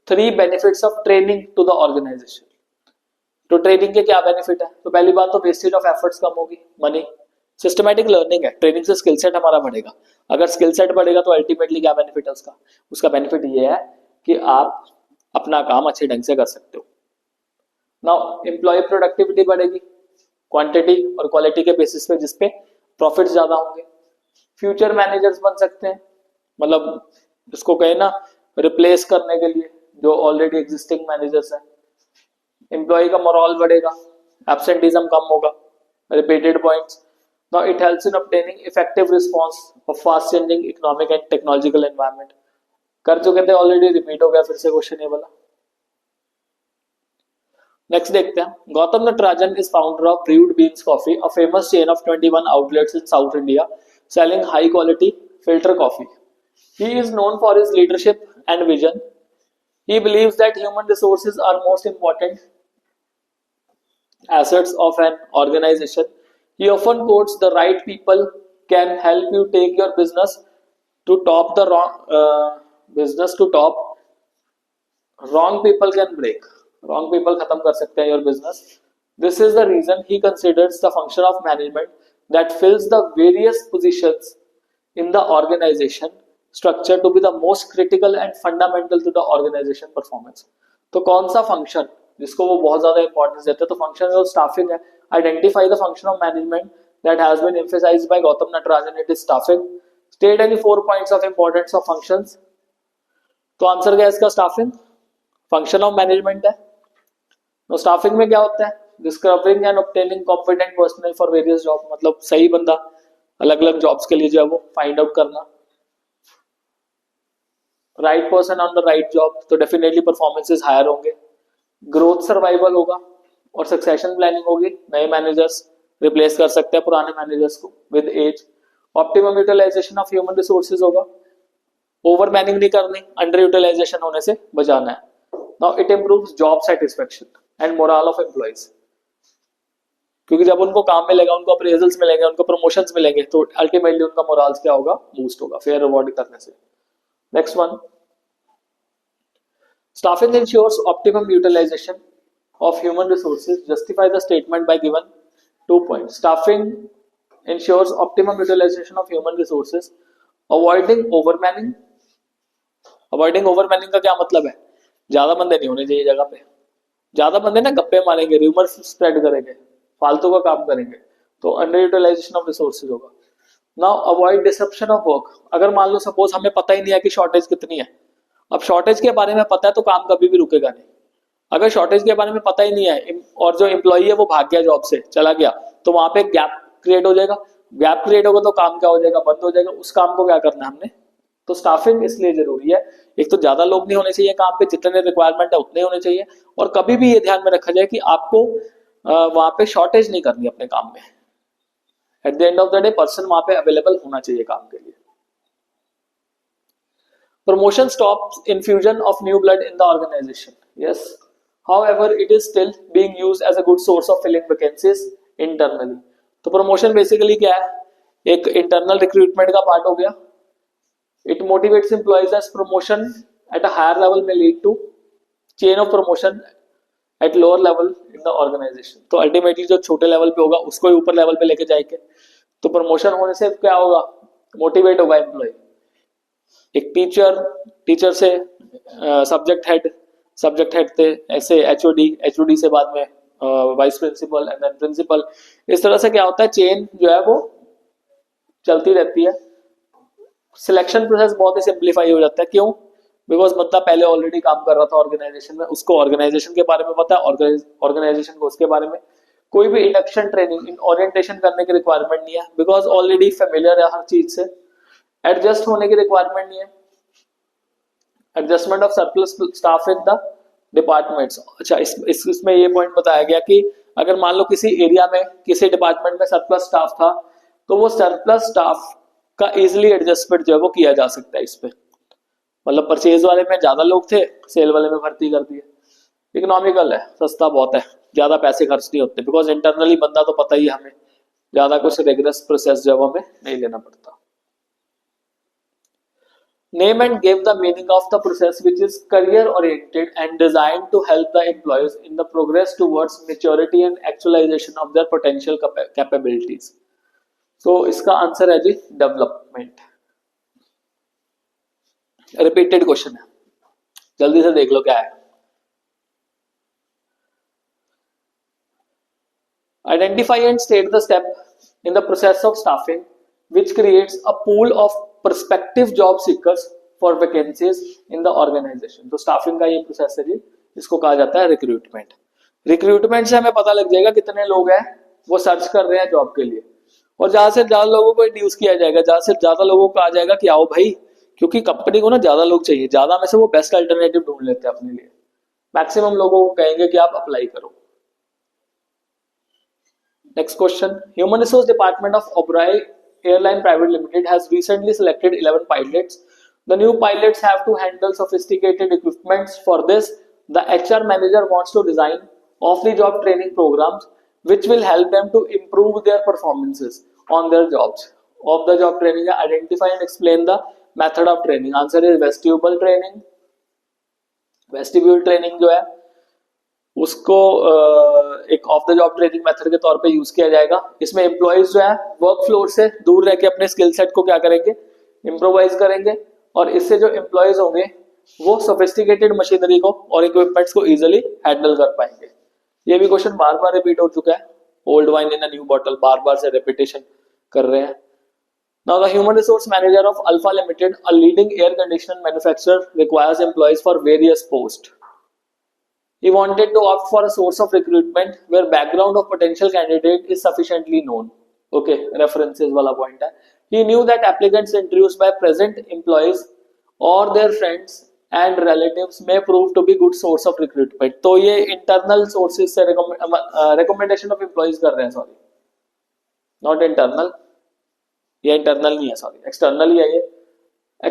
3 benefits of training to the organisation. तो ट्रेनिंग के क्या बेनिफिट है? तो पहली बात तो वेस्टेज ऑफ एफर्ट्स कम होगी, मनी. सिस्टमैटिक लर्निंग है, ट्रेनिंग से स्किल सेट हमारा बढ़ेगा. अगर स्किल सेट बढ़ेगा तो अल्टीमेटली क्या बेनिफिट है उसका बेनिफिट ये है कि आप अपना काम अच्छे ढंग से कर सकते हो. नाउ एम्प्लॉय प्रोडक्टिविटी बढ़ेगी, क्वांटिटी और क्वालिटी के बेसिस पे, जिसपे प्रॉफिट्स ज्यादा होंगे. फ्यूचर मैनेजर्स बन सकते हैं, मतलब इसको कहे ना रिप्लेस करने के लिए जो ऑलरेडी एग्जिस्टिंग मैनेजर्स हैं। एम्प्लॉय का मोरल बढ़ेगा, एब्सेंटिज्म कम होगा, repeated points. Now it helps in obtaining effective response of fast changing economic and technological environment. कर चुके थे ऑलरेडी, रिपीट हो गया फिर से क्वेश्चन ये वाला। नेक्स्ट देखते हैं, Gautam Natarajan is founder of brood beans coffee, a famous chain of 21 outlets in south India selling high quality filter coffee. He is known for his leadership and vision. He believes that human resources are most important assets of an organization. He often quotes, the right people can help you take your business to top the business to top. Wrong people can break. Wrong people खत्म कर सकते हैं your business. This is the reason he considers the function of management that fills the various positions in the organization structure to be the most critical and fundamental to the organization performance. तो कौन सा function जिसको वो बहुत ज्यादा importance देते हैं, तो फंक्शन जो स्टाफिंग है। Identify the function of management that has been emphasised by Gautam Natarajan, it is staffing. State any 4 points of importance of functions. तो आंसर क्या है इसका, स्टाफिंग फंक्शन ऑफ मैनेजमेंट है। तो स्टाफिंग में क्या होता है, discovering and obtaining competent personal for various job, मतलब सही बंदा अलग अलग जॉब्स के लिए जो है वो फाइंड आउट करना। Right person on the right job, तो डेफिनेटली परफॉर्मेंसेस हायर होंगे। ग्रोथ सर्वाइवल होगा और सक्सेशन प्लानिंग होगी, नए मैनेजर्स रिप्लेस कर सकते हैं पुराने मैनेजर्स को with age. Optimum utilisation of human resources होगा, ओवर मैनिंग नहीं करनी, अंडर यूटिलाइजेशन होने से बचाना है। Now it improves job satisfaction and morale of employees, क्योंकि जब उनको काम मिलेगा, उनको अप्रेजल्स मिलेंगे, उनको प्रमोशंस मिलेंगे, तो अल्टीमेटली उनका मोरल्स क्या होगा, बूस्ट होगा फेयर रिवॉर्ड करने से। Next one, staffing ensures optimum utilisation of human resources. Justify the statement by given 2 points. Staffing ensures optimum utilisation of human resources, avoiding overmanning. Avoiding overmanning का क्या मतलब है, ज्यादा बंदे नहीं होने चाहिए जगह पे। ज्यादा बंदे ना गप्पे मारेंगे, रूमर स्प्रेड करेंगे, फालतू का काम करेंगे, तो अंडर यूटिलाइजेशन ऑफ रिसोर्सेज होगा। Now avoid disruption of work. अगर मान लो सपोज हमें पता ही नहीं है कि शॉर्टेज कितनी है, अब शॉर्टेज के बारे में पता है तो काम कभी भी रुकेगा नहीं। अगर शॉर्टेज के बारे में पता ही नहीं है और जो एम्प्लॉई है वो भाग गया, जॉब से चला गया, तो वहां पे गैप क्रिएट हो जाएगा। गैप क्रिएट होगा तो काम क्या हो जाएगा, बंद हो जाएगा। उस काम को क्या करना है हमने, तो स्टाफिंग इसलिए जरूरी है। एक तो ज्यादा लोग नहीं होने चाहिए काम पे, जितने रिक्वायरमेंट है उतने होने चाहिए, और कभी भी ये ध्यान में रखा जाए कि आपको वहां पे शॉर्टेज नहीं करनी अपने काम में। At the end of the day person वहां पे अवेलेबल होना चाहिए काम के लिए। Promotion stops infusion of new blood in the organisation. Yes, however it is still being used as a good source of filling vacancies internally. तो promotion basically क्या है, एक इंटरनल रिक्रूटमेंट का पार्ट हो गया। It motivates employees as promotion at a higher level में lead to chain of promotion eight lower level in the organisation. तो ultimately जो छोटे लेवल पे होगा उसको ही ऊपर लेवल पे लेके जाएंगे। तो प्रमोशन होने से क्या होगा, मोटिवेट होगा एम्प्लॉय। एक टीचर से सब्जेक्ट हेड थे, ऐसे एचओडी से बाद में vice principal and then principal. इस तरह से क्या होता है, चेन जो है वो चलती रहती है। सिलेक्शन प्रोसेस बहुत ही सिंप्लीफाई हो जाता है। क्यों, बिकॉज बंदा पहले ऑलरेडी काम कर रहा था ऑर्गेनाइजेशन में, उसको ऑर्गेनाइजेशन के बारे में पता है, ऑर्गेनाइजेशन को उसके बारे में। कोई भी इंडक्शन ट्रेनिंग ओरिएंटेशन करने की रिक्वायरमेंट नहीं है, बिकॉज ऑलरेडी फेमिलियर है हर चीज से। एडजस्ट होने की रिक्वायरमेंट नहीं है। Adjustment of surplus staff in the departments. अच्छा, इसमें ये पॉइंट बताया गया कि अगर मान लो किसी एरिया में, किसी डिपार्टमेंट में सरप्लस स्टाफ था, तो वो सरप्लस स्टाफ का इजिली एडजस्टमेंट जो है वो किया जा सकता है इस पे। मतलब परचेज वाले में ज्यादा लोग थे, सेल वाले में भर्ती कर दिए। इकोनॉमिकल है, सस्ता बहुत है, ज्यादा पैसे खर्च नहीं होते, बिकॉज इंटरनली बंदा तो पता ही है हमें, ज्यादा कुछ रेगुलर प्रोसेस जो हमें नहीं लेना पड़ता। Name and give the meaning of the process which is career oriented and designed to help the employees in the progress towards maturity and actualization of their potential capabilities. So इसका answer है जी development. Repeated question है, जल्दी से देख लो क्या है। Identify and state the step in the process of staffing which creates a pool of prospective job seekers for vacancies in the organisation. तो staffing का ये प्रोसेस है जी, इसको कहा जाता है रिक्रूटमेंट। रिक्रूटमेंट से हमें पता लग जाएगा कितने लोग हैं वो सर्च कर रहे हैं जॉब के लिए, और ज्यादा से ज्यादा लोगों को इंड्यूस किया जाएगा, ज्यादा से ज्यादा लोगों को कहा जाएगा कि आओ भाई, क्योंकि कंपनी को ना ज्यादा लोग चाहिए, ज्यादा में से वो बेस्ट अल्टरनेटिव ढूंढ लेते हैं अपने लिए। मैक्सिमम लोगों को कहेंगे कि आप अप्लाई करो। Next question, human resource department of Oberoi airline private limited has recently selected 11 pilots. The new pilots have to handle sophisticated equipments. For this, the HR manager wants to design off-the-job training programs which will help them to improve their performances on their jobs. Off-the-job training है, identify and explain the method of training. Answer is vestibule training. Vestibule training जो है उसको एक of the job training method के तौर पे use किया जाएगा। इसमें एम्प्लॉइज जो है वर्क फ्लोर से दूर रह के अपने स्किल सेट को क्या करेंगे, इम्प्रोवाइज करेंगे, और इससे जो एम्प्लॉइज होंगे वो सोफिस्टिकेटेड मशीनरी को और इक्विपमेंट्स को इजीली हैंडल कर पाएंगे। ये भी क्वेश्चन बार बार रिपीट हो चुका है, old wine in a new bottle, बार बार से रिपीटेशन कर रहे हैं। Now the human resource manager of Alpha Limited, a leading air conditioner manufacturer, requires employees for various post. He wanted to opt for a source of recruitment where background of potential candidate is sufficiently known. Okay, references वाला point है. He knew that applicants introduced by present employees or their friends and relatives may prove to be good source of recruitment. तो ये internal sources से recommendation of employees कर रहे हैं, sorry, not internal, ये internal नहीं है, sorry, external ही है ये।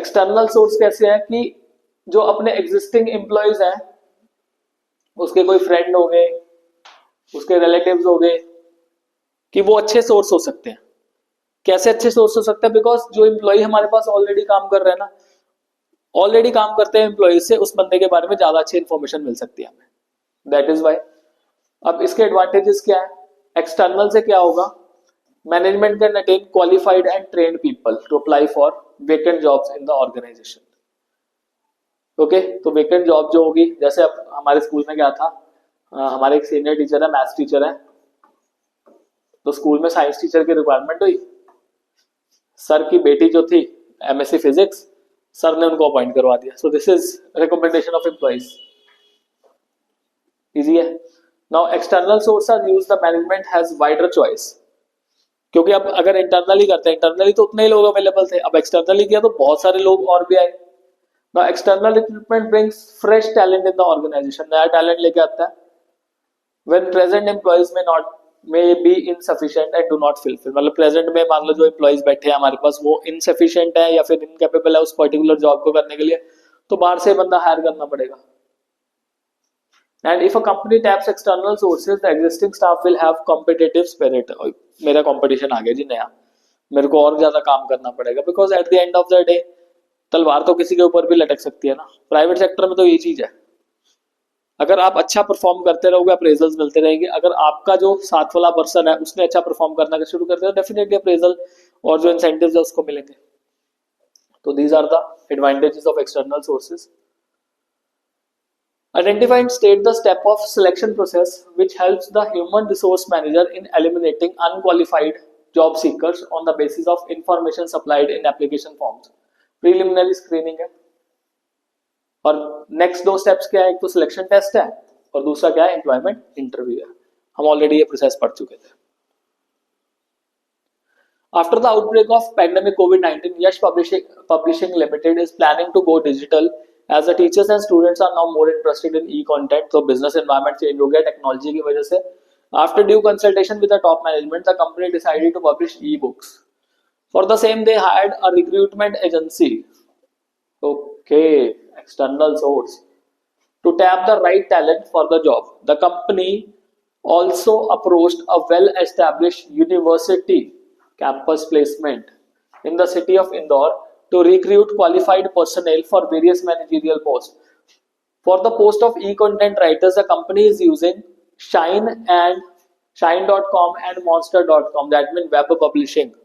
External source कैसे है कि जो अपने existing employees हैं उसके कोई फ्रेंड हो गए, उसके रिलेटिव्स हो गए, कि वो अच्छे सोर्स हो सकते हैं। कैसे अच्छे सोर्स हो सकते हैं? बिकॉज जो एम्प्लॉय हमारे पास ऑलरेडी काम कर रहे हैं ना, ऑलरेडी काम करते हैं एम्प्लॉय से, उस बंदे के बारे में ज्यादा अच्छी इंफॉर्मेशन मिल सकती है हमें, दैट इज वाई। अब इसके एडवांटेजेस क्या है? एक्सटर्नल से क्या होगा, management can attain qualified and trained people to apply for vacant jobs in the organisation. Okay, तो वेकेंट जॉब जो होगी, जैसे अब हमारे स्कूल में क्या था, हमारे एक सीनियर टीचर है, मैथ्स टीचर है, तो स्कूल में साइंस टीचर की रिक्वायरमेंट हुई, सर की बेटी जो थी एमएससी फिजिक्स, सर ने उनको अपॉइंट करवा दिया। So this is recommendation of employees, easy है। Now external source are used, the management has wider choice, क्योंकि अब अगर इंटरनली करते हैं, इंटरनली तो उतने ही लोग अवेलेबल थे, अब एक्सटर्नली किया तो बहुत सारे लोग और भी आए। Now external recruitment brings fresh talent in the organization, नया टैलेंट लेके आता है। When present employees may be insufficient and do not fulfill, मतलब प्रेजेंट में मान लो जो एम्प्लॉइज बैठे हैं हमारे पास वो इनसफिशिएंट है या फिर इनकेपेबल है उस पर्टिकुलर जॉब को करने के लिए, तो बाहर से बंदा हायर करना पड़ेगा। And if a company taps external sources, the existing staff will have competitive spirit. मेरा कंपटीशन आ गया जी नया, मेरे को और ज्यादा काम करना पड़ेगा, because at the end of the day तलवार तो किसी के ऊपर भी लटक सकती है ना। प्राइवेट सेक्टर में तो ये चीज है, अगर आप अच्छा परफॉर्म करते रहोगे अप्रेजल्स मिलते रहेंगे, अगर आपका जो साथ वाला पर्सन है उसने अच्छा परफॉर्म करना शुरू कर दिया, डेफिनेटली अप्रेजल और जो इंसेंटिव्स है उसको मिलेंगे। तो these are the advantages of external sources. Identify and state the step of selection process which helps the human resource manager in eliminating unqualified job seekers on the basis of information supplied in application forms. Preliminary screening है, और next दो steps क्या है, एक तो selection test है और दूसरा क्या है, एम्प्लॉयमेंट इंटरव्यू है। हम ऑलरेडी ये प्रोसेस पढ़ चुके थे। After the outbreak of pandemic कोविड-19, Yash publishing limited is planning to go digital as the teachers and students are now more interested in e content. तो बिजनेस एनवायरनमेंट चेंज हो गया टेक्नोलॉजी की वजह से। After due consultation with the top management, the company decided to publish e books. For the same, they hired a recruitment agency, okay, external source, to tap the right talent for the job. The company also approached a well-established university campus placement in the city of Indore to recruit qualified personnel for various managerial posts. For the post of e-content writers, the company is using Shine.com and Monster.com, that means web publishing.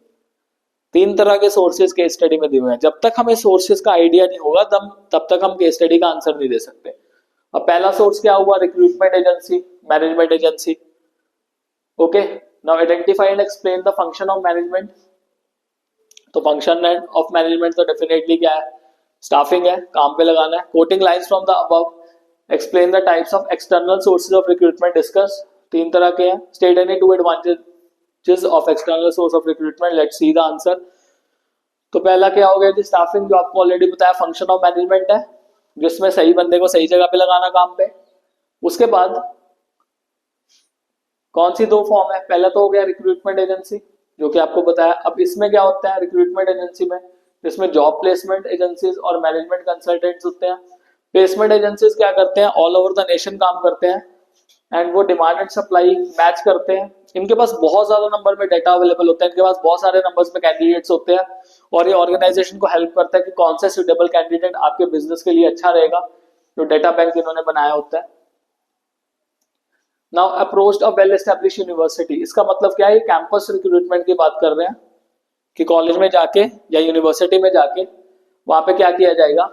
तीन तरह के sources case study में दिए हुए हैं। जब तक हमें सोर्सेज का आइडिया नहीं होगा तब तक हम केस स्टडी का आंसर नहीं दे सकते। अब पहला सोर्स क्या हुआ, recruitment agency, management agency. Okay, now identify and explain the function of management. तो फंक्शन ऑफ मैनेजमेंट तो डेफिनेटली क्या है, स्टाफिंग है, काम पे लगाना है। Coating lines from the above, explain the types of external sources of recruitment, discuss. तीन तरह के हैं। State any two advantages of external source of recruitment, let's see the answer. तो पहला क्या हो गया जी, स्टाफिंग, जो आपको ऑलरेडी बताया फंक्शन ऑफ मैनेजमेंट है, जिसमें सही बंदे को सही जगह पे लगाना काम पे। उसके बाद कौन सी दो फॉर्म है, पहला तो हो गया रिक्रूटमेंट एजेंसी, जो कि आपको बताया। अब इसमें क्या होता है रिक्रूटमेंट एजेंसी में, इसमें जॉब प्लेसमेंट एजेंसीज और मैनेजमेंट कंसल्टेंट्स होते हैं। प्लेसमेंट एजेंसीज क्या करते हैं, ऑल ओवर द नेशन काम करते हैं एंड वो डिमांड एंड सप्लाई मैच करते हैं। इनके पास बहुत ज्यादा नंबर में डाटा अवेलेबल होता है, इनके पास बहुत सारे नंबर्स में कैंडिडेट्स होते हैं और ये ऑर्गेनाइजेशन को हेल्प करता है कि कौन सा सुटेबल कैंडिडेट आपके बिजनेस के लिए अच्छा रहेगा, जो डेटा बैंक इन्होंने बनाया होता है। Now approached a well established university, इसका मतलब क्या है, कैंपस रिक्रूटमेंट की बात कर रहे हैं कि कॉलेज में जाके या यूनिवर्सिटी में जाके वहां पे क्या किया जाएगा,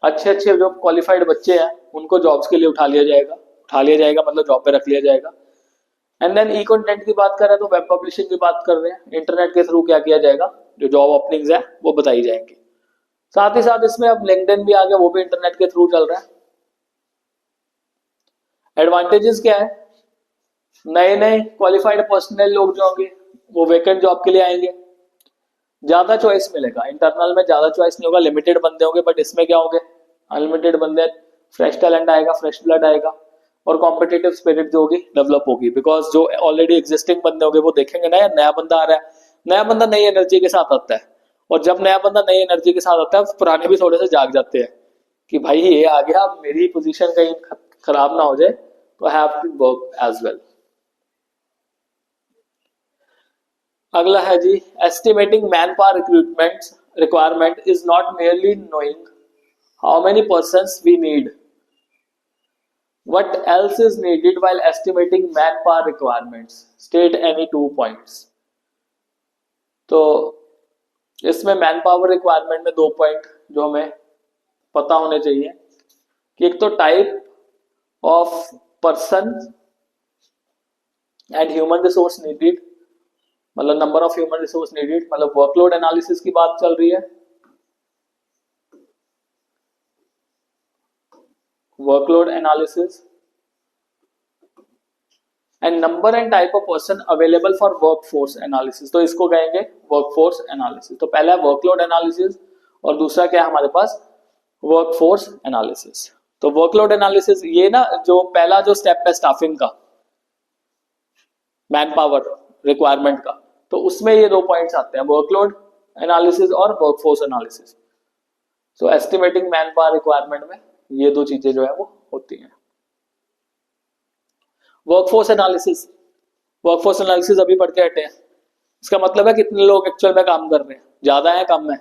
अच्छे अच्छे जो क्वालिफाइड बच्चे हैं उनको जॉब्स के लिए उठा लिया जाएगा मतलब जॉब पे रख लिया जाएगा। एंड देन ई कंटेंट की बात कर रहे हैं तो वेब पब्लिशिंग की बात कर रहे हैं, इंटरनेट के थ्रू क्या किया जाएगा, जो जॉब ओपनिंग्स है वो बताई जाएंगी। साथ ही साथ इसमें अब लिंक्डइन भी आ गया, वो भी इंटरनेट के थ्रू चल रहा है। एडवांटेजेस क्या है, नए नए क्वालिफाइड पर्सनल लोग जो होंगे वो वेकेंट जॉब के लिए आएंगे, ज्यादा चॉइस मिलेगा। इंटरनल में ज्यादा चॉइस नहीं होगा, लिमिटेड बंदे होंगे, बट इसमें क्या होंगे अनलिमिटेड बंदे, फ्रेश टैलेंट आएगा, फ्रेश ब्लड आएगा और कॉम्पिटिटिव स्पिरिट जो होगी डेवलप होगी। बिकॉज जो ऑलरेडी एग्जिस्टिंग बंदे होंगे वो देखेंगे ना, नया बंदा आ रहा है, नया बंदा नई एनर्जी के साथ आता है, और जब नया बंदा नई एनर्जी के साथ आता है पुराने भी थोड़े से जाग जाते हैं कि भाई ये आ गया, मेरी पोजीशन कहीं खराब ना हो जाए, तो have to work as well. अगला है जी, estimating manpower recruitment requirement is not merely knowing how many persons we need, what else is needed while estimating manpower requirements, state any 2 points। तो इसमें मैन पावर रिक्वायरमेंट में 2 point जो हमें पता होने चाहिए कि एक तो type of person and human resource needed, मतलब number of human resource needed, मतलब वर्कलोड एनालिसिस की बात चल रही है, workload analysis and number and type of person available for workforce analysis, तो इसको कहेंगे वर्कफोर्स एनालिसिस। तो पहला है वर्कलोड एनालिसिस और दूसरा क्या है हमारे पास, वर्कफोर्स एनालिसिस। तो वर्कलोड एनालिसिस ये ना, जो पहला जो स्टेप है स्टाफिंग का, मैन पावर रिक्वायरमेंट का, तो उसमें ये 2 पॉइंट्स आते हैं, वर्कलोड एनालिसिस और वर्कफोर्स एनालिसिस। सो एस्टिमेटिंग मैन पावर रिक्वायरमेंट में ये 2 चीजें जो है वो होती हैं। वर्कफोर्स एनालिसिस अभी पढ़ के हटे हैं, इसका मतलब है कितने लोग एक्चुअल में काम कर रहे हैं, ज्यादा है कम है,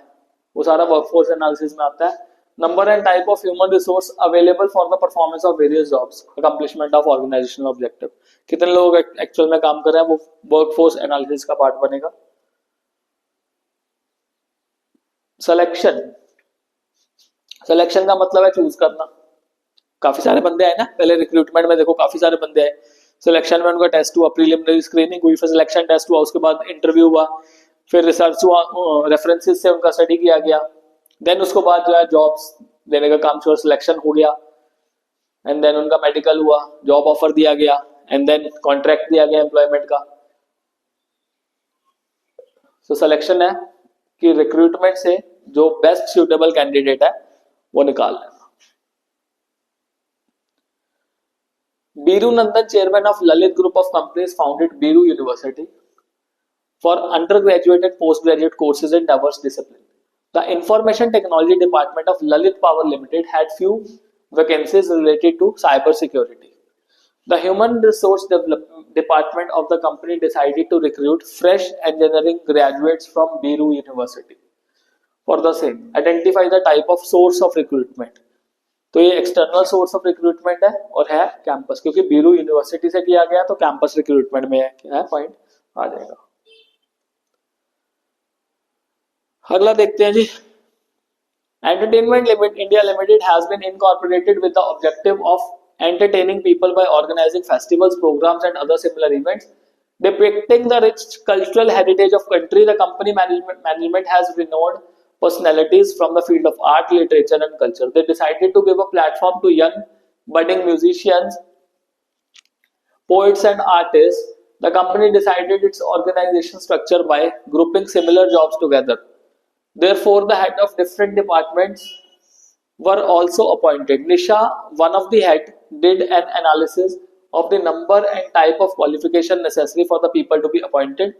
वो सारा वर्कफोर्स एनालिसिस में आता है। Number and type of human resource available for the performance of various jobs, accomplishment of organisational objective, कितने लोग एक्चुअल में काम कर रहे हैं, वो वर्कफोर्स एनालिसिस का पार्ट बनेगा। सिलेक्शन का मतलब है चूज करना। काफी सारे बंदे आए ना, पहले रिक्रूटमेंट में देखो काफी सारे बंदे आए, सिलेक्शन में उनका टेस्ट हुआ, प्रीलिमिनरी स्क्रीनिंग हुई, फिर सिलेक्शन टेस्ट हुआ, उसके बाद इंटरव्यू हुआ, फिर रिसर्च हुआ, रेफरेंसेस से उनका स्टडी किया गया, देन उसके बाद जो है जॉब्स देने का काम शुरू, सिलेक्शन हो गया, एंड देन उनका मेडिकल हुआ, जॉब ऑफर दिया गया, एंड देन कॉन्ट्रैक्ट दिया गया एम्प्लॉयमेंट का। तो सिलेक्शन है कि रिक्रूटमेंट से जो बेस्ट सुटेबल कैंडिडेट है वो निकाल लेना। Biru Nandan, chairman of Lalit Group of Companies, founded Biru University for undergraduate and postgraduate courses in diverse disciplines. The Information Technology Department of Lalit Power Limited had few vacancies related to cyber security. The Human Resource Department of the company decided to recruit fresh engineering graduates from Biru University. For the same, identify the type of source of recruitment. तो ये external source of recruitment है और है campus, क्योंकि Biru university से किया गया तो कैंपस रिक्रूटमेंट में है, क्या है पॉइंट आ जाएगा। अगला देखते हैं जी, Entertainment India Limited has been incorporated with the objective of entertaining people by organizing festivals, programs and other similar events depicting the rich cultural heritage of country. The company management has renowned personalities from the field of art, literature, and culture. They decided to give a platform to young budding musicians, poets, and artists. The company decided its organization structure by grouping similar jobs together. Therefore, the head of different departments were also appointed. Nisha, one of the head, did an analysis of the number and type of qualification necessary for the people to be appointed.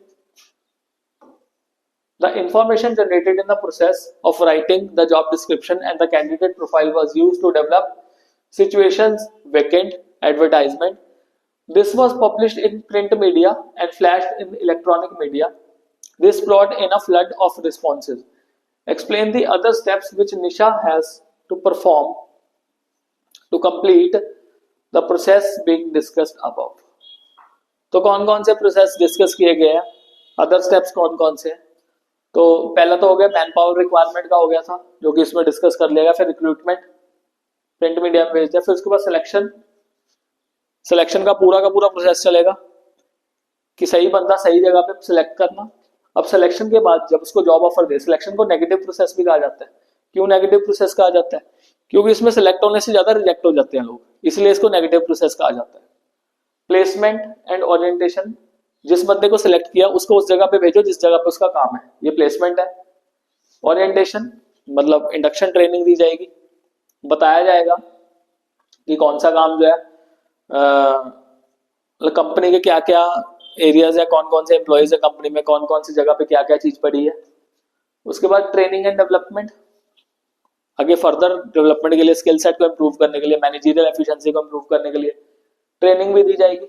The information generated in the process of writing the job description and the candidate profile was used to develop situations vacant advertisement. This was published in print media and flashed in electronic media. This brought in a flood of responses. Explain the other steps which Nisha has to perform to complete the process being discussed above. तो कौन कौन से process discuss किए गए हैं, other steps कौन कौन से हैं? तो पहला तो हो गया मैन पावर रिक्वायरमेंट का हो गया था, जो कि इसमें डिस्कस कर लिया गया. फिर रिक्रूटमेंट प्रिंट मीडिया में भेज दिया. फिर उसके बाद सिलेक्शन का पूरा प्रोसेस चलेगा कि सही बंदा सही जगह पे सिलेक्ट करना. अब सिलेक्शन के बाद जब उसको जॉब ऑफर दे, सिलेक्शन को नेगेटिव प्रोसेस भी कहा जाता है. क्यों नेगेटिव प्रोसेस कहा जाता है? क्योंकि इसमें सिलेक्ट होने से ज्यादा रिजेक्ट हो जाते हैं लोग, इसलिए इसको नेगेटिव प्रोसेस कहा जाता है. प्लेसमेंट एंड ओरिएंटेशन, जिस बंदे को सिलेक्ट किया उसको उस जगह पे भेजो जिस जगह पे उसका काम है, ये प्लेसमेंट है. ओरिएंटेशन मतलब इंडक्शन ट्रेनिंग दी जाएगी, बताया जाएगा कि कौन सा काम जो है कंपनी के क्या क्या एरियाज है, कौन कौन से एम्प्लॉयज है कंपनी में, कौन कौन सी जगह पे क्या क्या चीज पड़ी है. उसके बाद ट्रेनिंग एंड डेवलपमेंट, आगे फर्दर डेवलपमेंट के लिए, स्किल सेट को इम्प्रूव करने के लिए, मैनेजरियल एफिशिएंसी को इम्प्रूव करने के लिए ट्रेनिंग भी दी जाएगी.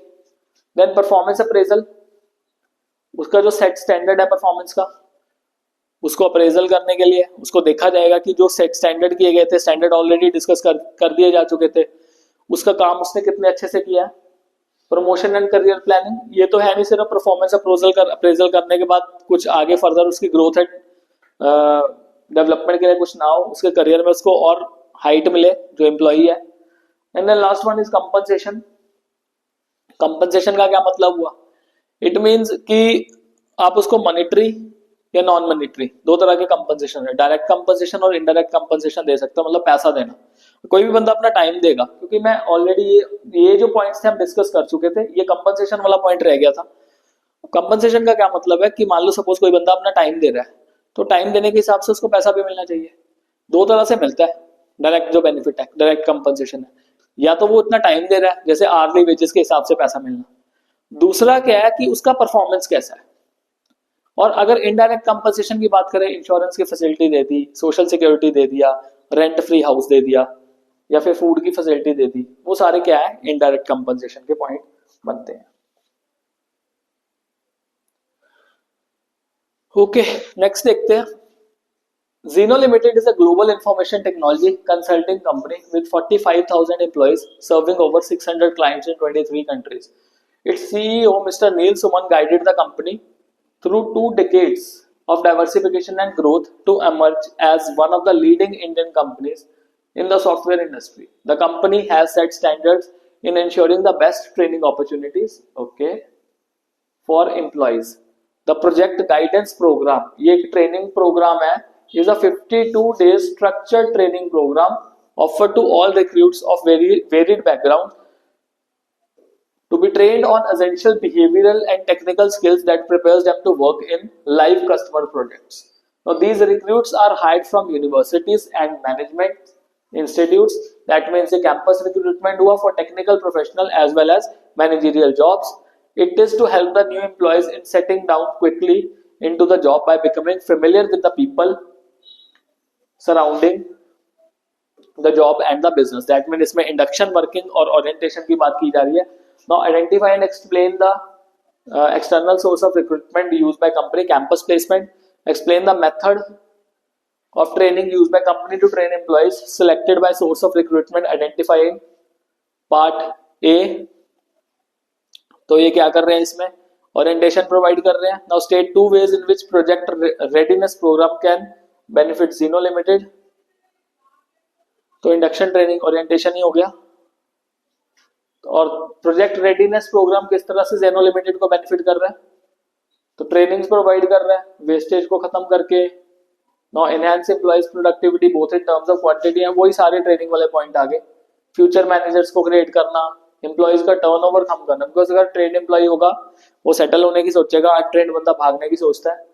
देन परफॉर्मेंस अप्रेजल, उसका जो सेट स्टैंडर्ड है परफॉर्मेंस का, उसको अप्रेजल करने के लिए उसको देखा जाएगा कि जो सेट स्टैंडर्ड किए गए थे, स्टैंडर्ड ऑलरेडी डिस्कस कर दिए जा चुके थे, उसका काम उसने कितने अच्छे से किया है. प्रमोशन एंड करियर प्लानिंग, ये तो है नहीं सिर्फ परफॉर्मेंस अप्रेजल करने के बाद कुछ आगे फर्दर उसकी ग्रोथ एंड डेवलपमेंट के लिए कुछ ना हो, उसके करियर में उसको और हाइट मिले जो एम्प्लॉई है. And then last one is compensation. Compensation का क्या मतलब हुआ? इट मींस कि आप उसको मॉनेटरी या नॉन मॉनेटरी, दो तरह के कंपनसेशन है. डायरेक्ट कंपनसेशन और इनडायरेक्ट कंपनसेशन दे सकते हो, मतलब पैसा देना. कोई भी बंदा अपना टाइम देगा, क्योंकि मैं ऑलरेडी ये जो पॉइंट्स थे हम डिस्कस कर चुके थे, ये कंपनसेशन वाला पॉइंट रह गया था. कंपनसेशन का क्या मतलब है कि मान लो सपोज कोई बंदा अपना टाइम दे रहा है, तो टाइम देने के हिसाब से उसको पैसा भी मिलना चाहिए. दो तरह से मिलता है डायरेक्ट जो बेनिफिट है, डायरेक्ट कंपनसेशन है, या तो वो इतना टाइम दे रहा है जैसे आर्ली वेजेस के हिसाब से पैसा मिलना. दूसरा क्या है कि उसका परफॉर्मेंस कैसा है. और अगर इनडायरेक्ट कंपनसेशन की बात करें, इंश्योरेंस की फैसिलिटी दे दी, सोशल सिक्योरिटी दे दिया, रेंट फ्री हाउस दे दिया, या फिर फूड की फैसिलिटी दे दी, वो सारे क्या है इनडायरेक्ट कंपनसेशन के पॉइंट बनते हैं. ओके, नेक्स्ट देखते हैं. Zeno Limited is a global information technology consulting company with 45,000 employees serving over 600 clients in 23 countries. Its CEO, Mr. Neil Suman, guided the company through 2 decades of diversification and growth to emerge as one of the leading Indian companies in the software industry. The company has set standards in ensuring the best training opportunities, okay, for employees. The project guidance program, ये एक training programme है, is a 52 days structured training program offered to all recruits of varied backgrounds to be trained on essential behavioral and technical skills that prepares them to work in live customer projects. Now these recruits are hired from universities and management institutes. That means a campus recruitment हुआ for technical professional as well as managerial jobs. It is to help the new employees in setting down quickly into the job by becoming familiar with the people surrounding the job and the business. That means इसमें induction working और orientation की बात की जा रही है. Now identify and explain the external source of recruitment used by company. Campus placement, explain the method of training used by company to train employees selected by source of recruitment. Identifying part A. तो ये क्या कर रहे हैं, इसमें orientation provide कर रहे हैं. Now state 2 ways in which project readiness program can benefit Zeno Limited. तो इंडक्शन ट्रेनिंग ओरिएंटेशन ही हो गया. और प्रोजेक्ट रेडीनेस प्रोग्राम किस तरह से Zeno Limited को बेनिफिट कर रहा है, तो ट्रेनिंग्स प्रोवाइड कर रहा है वेस्टेज को खत्म करके, now enhance employees productivity both in terms of quantity, and वही सारे ट्रेनिंग वाले पॉइंट आगे। फ्यूचर मैनेजर्स को क्रिएट करना, एम्प्लॉइज का टर्नओवर कम करना, बिकॉज अगर ट्रेन एम्प्लॉय होगा वो सेटल होने की सोचेगा, अनट्रेंड बंदा भागने की सोचता है,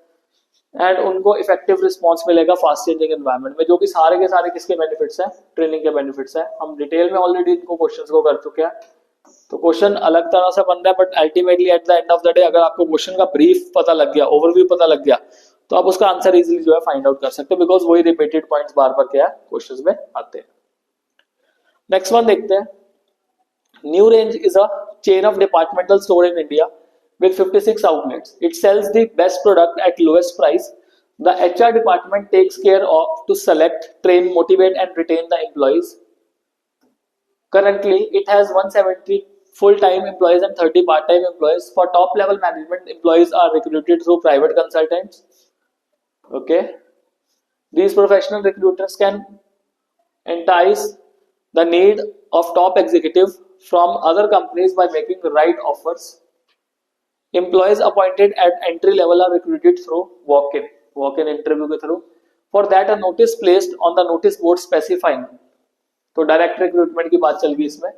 एंड उनको इफेक्टिव रिस्पॉन्स मिलेगा फास्ट चेंजिंग एनवायरनमेंट में, जो कि सारे के सारे किसके बेनिफिट्स हैं, ट्रेनिंग के बेनिफिट्स हैं। हम डिटेल में ऑलरेडी इनको क्वेश्चंस को कर चुके हैं, तो क्वेश्चन अलग तरह से बन रहा है, but ultimately at the end of the day अगर आपको क्वेश्चन का ब्रीफ पता लग गया, ओवरव्यू पता लग गया, तो आप उसका आंसर इजीली जो है फाइंड आउट कर सकते हो, बिकॉज वही रिपीटेड पॉइंट्स बार बार क्या है क्वेश्चंस में आते हैं। नेक्स्ट वन देखते हैं। New range is a chain of departmental store in India with 56 outlets. It sells the best product at lowest price. The HR department takes care of to select, train, motivate and retain the employees. Currently, it has 170 full-time employees and 30 part-time employees. For top-level management, employees are recruited through private consultants. Okay. These professional recruiters can entice the need of top executive from other companies by making the right offers. Employees appointed at entry level are recruited through walk-in interview के through. For that, a notice placed on the notice board specifying. तो direct recruitment की बात चल गई इसमें।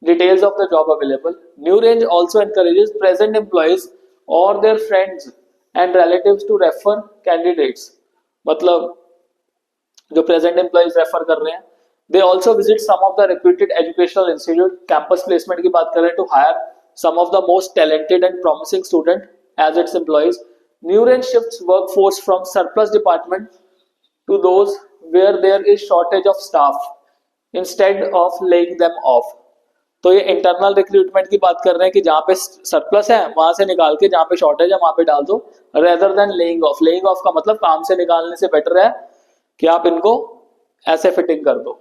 Details of the job available. New Range also encourages present employees or their friends and relatives to refer candidates. मतलब जो present employees refer कर रहे हैं, they also visit some of the reputed educational institute. Campus placement की बात करें to hire some of the most talented and promising student as its employees. New Range shifts workforce from surplus department to those where there is shortage of staff instead of laying them off. तो ये internal recruitment की बात कर रहे हैं कि जहाँ पे सरप्लस है वहां से निकाल के जहाँ पे शॉर्टेज है वहां पे डाल दो, rather than laying of. Laying of का मतलब काम से निकालने से बेटर है कि आप इनको ऐसे फिटिंग कर दो।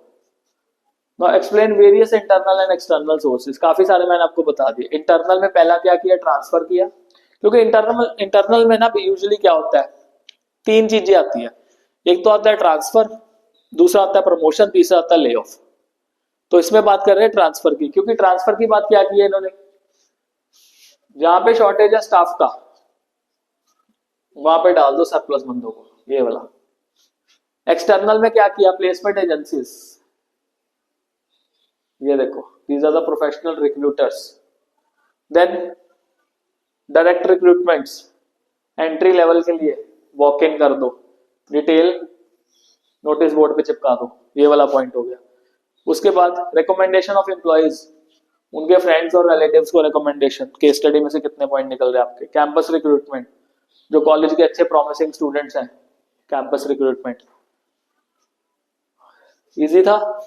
Now explain various internal and external sources. काफी सारे मैंने आपको बता दिए। इंटरनल में पहला क्या किया, ट्रांसफर किया, क्योंकि इंटरनल में ना यूजुअली क्या होता है, तीन चीजें आती है। एक तो आता है ट्रांसफर, दूसरा आता है प्रमोशन, तीसरा आता है ले ऑफ। तो इसमें बात कर रहे हैं ट्रांसफर की, क्योंकि ट्रांसफर की बात क्या की है इन्होंने, जहां पे शॉर्टेज है स्टाफ का वहां पे डाल दो सरप्लस बंदों को, ये वाला। एक्सटर्नल में क्या किया, प्लेसमेंट एजेंसीज, ये देखो, these are the professional recruiters. Then direct recruitments, entry level के लिए वॉक इन कर दो, डिटेल नोटिस बोर्ड पे चिपका दो, ये वाला पॉइंट हो गया। उसके बाद रिकमेंडेशन ऑफ एम्प्लॉइज, उनके फ्रेंड्स और रिलेटिव्स को रिकमेंडेशन, केस स्टडी में से कितने पॉइंट निकल रहे हैं आपके। कैंपस रिक्रूटमेंट, जो कॉलेज के अच्छे प्रॉमिसिंग स्टूडेंट्स हैं, कैंपस रिक्रूटमेंट। इजी था।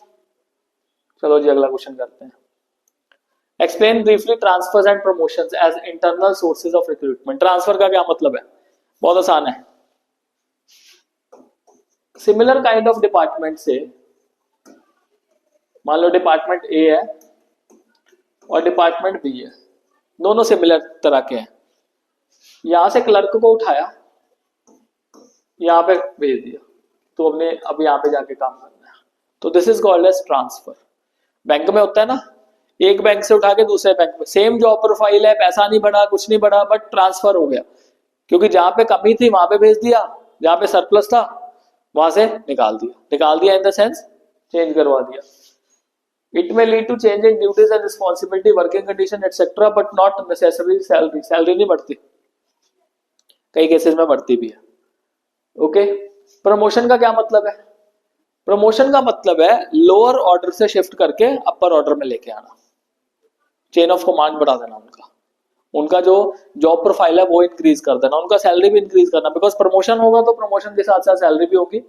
चलो जी अगला क्वेश्चन करते हैं। Explain briefly transfers and promotions as internal sources of recruitment. Transfer का क्या मतलब है, बहुत आसान है। सिमिलर काइंड ऑफ डिपार्टमेंट से, मान लो डिपार्टमेंट ए है और डिपार्टमेंट बी है, दोनों सिमिलर तरह के हैं। यहां से क्लर्क को उठाया, यहां पे भेज दिया, तो अपने अब यहां पे जाके काम करना है, तो this is called as transfer. Bank में होता है ना, एक बैंक से उठा के दूसरे बैंक में, सेम जॉब प्रोफाइल है, पैसा नहीं बढ़ा, कुछ नहीं बढ़ा, बट ट्रांसफर हो गया, क्योंकि जहां पे कमी थी वहां पे भेज दिया, जहां पे सरप्लस था वहां से निकाल दिया इन द सेंस चेंज करवा दिया। It may lead to change in duties and responsibility, working condition etcetera, but not necessary salary. Salary नहीं बढ़ती, कई केसेस में बढ़ती भी है। ओके, प्रमोशन का क्या मतलब है? प्रमोशन का मतलब है लोअर ऑर्डर से शिफ्ट करके अपर ऑर्डर में लेके आना, चेन ऑफ कमांड बढ़ा देना, उनका जो जॉब प्रोफाइल है वो इंक्रीज कर देना, उनका सैलरी भी इंक्रीज करना, बिकॉज प्रमोशन होगा तो प्रमोशन के साथ साथ सैलरी भी होगी,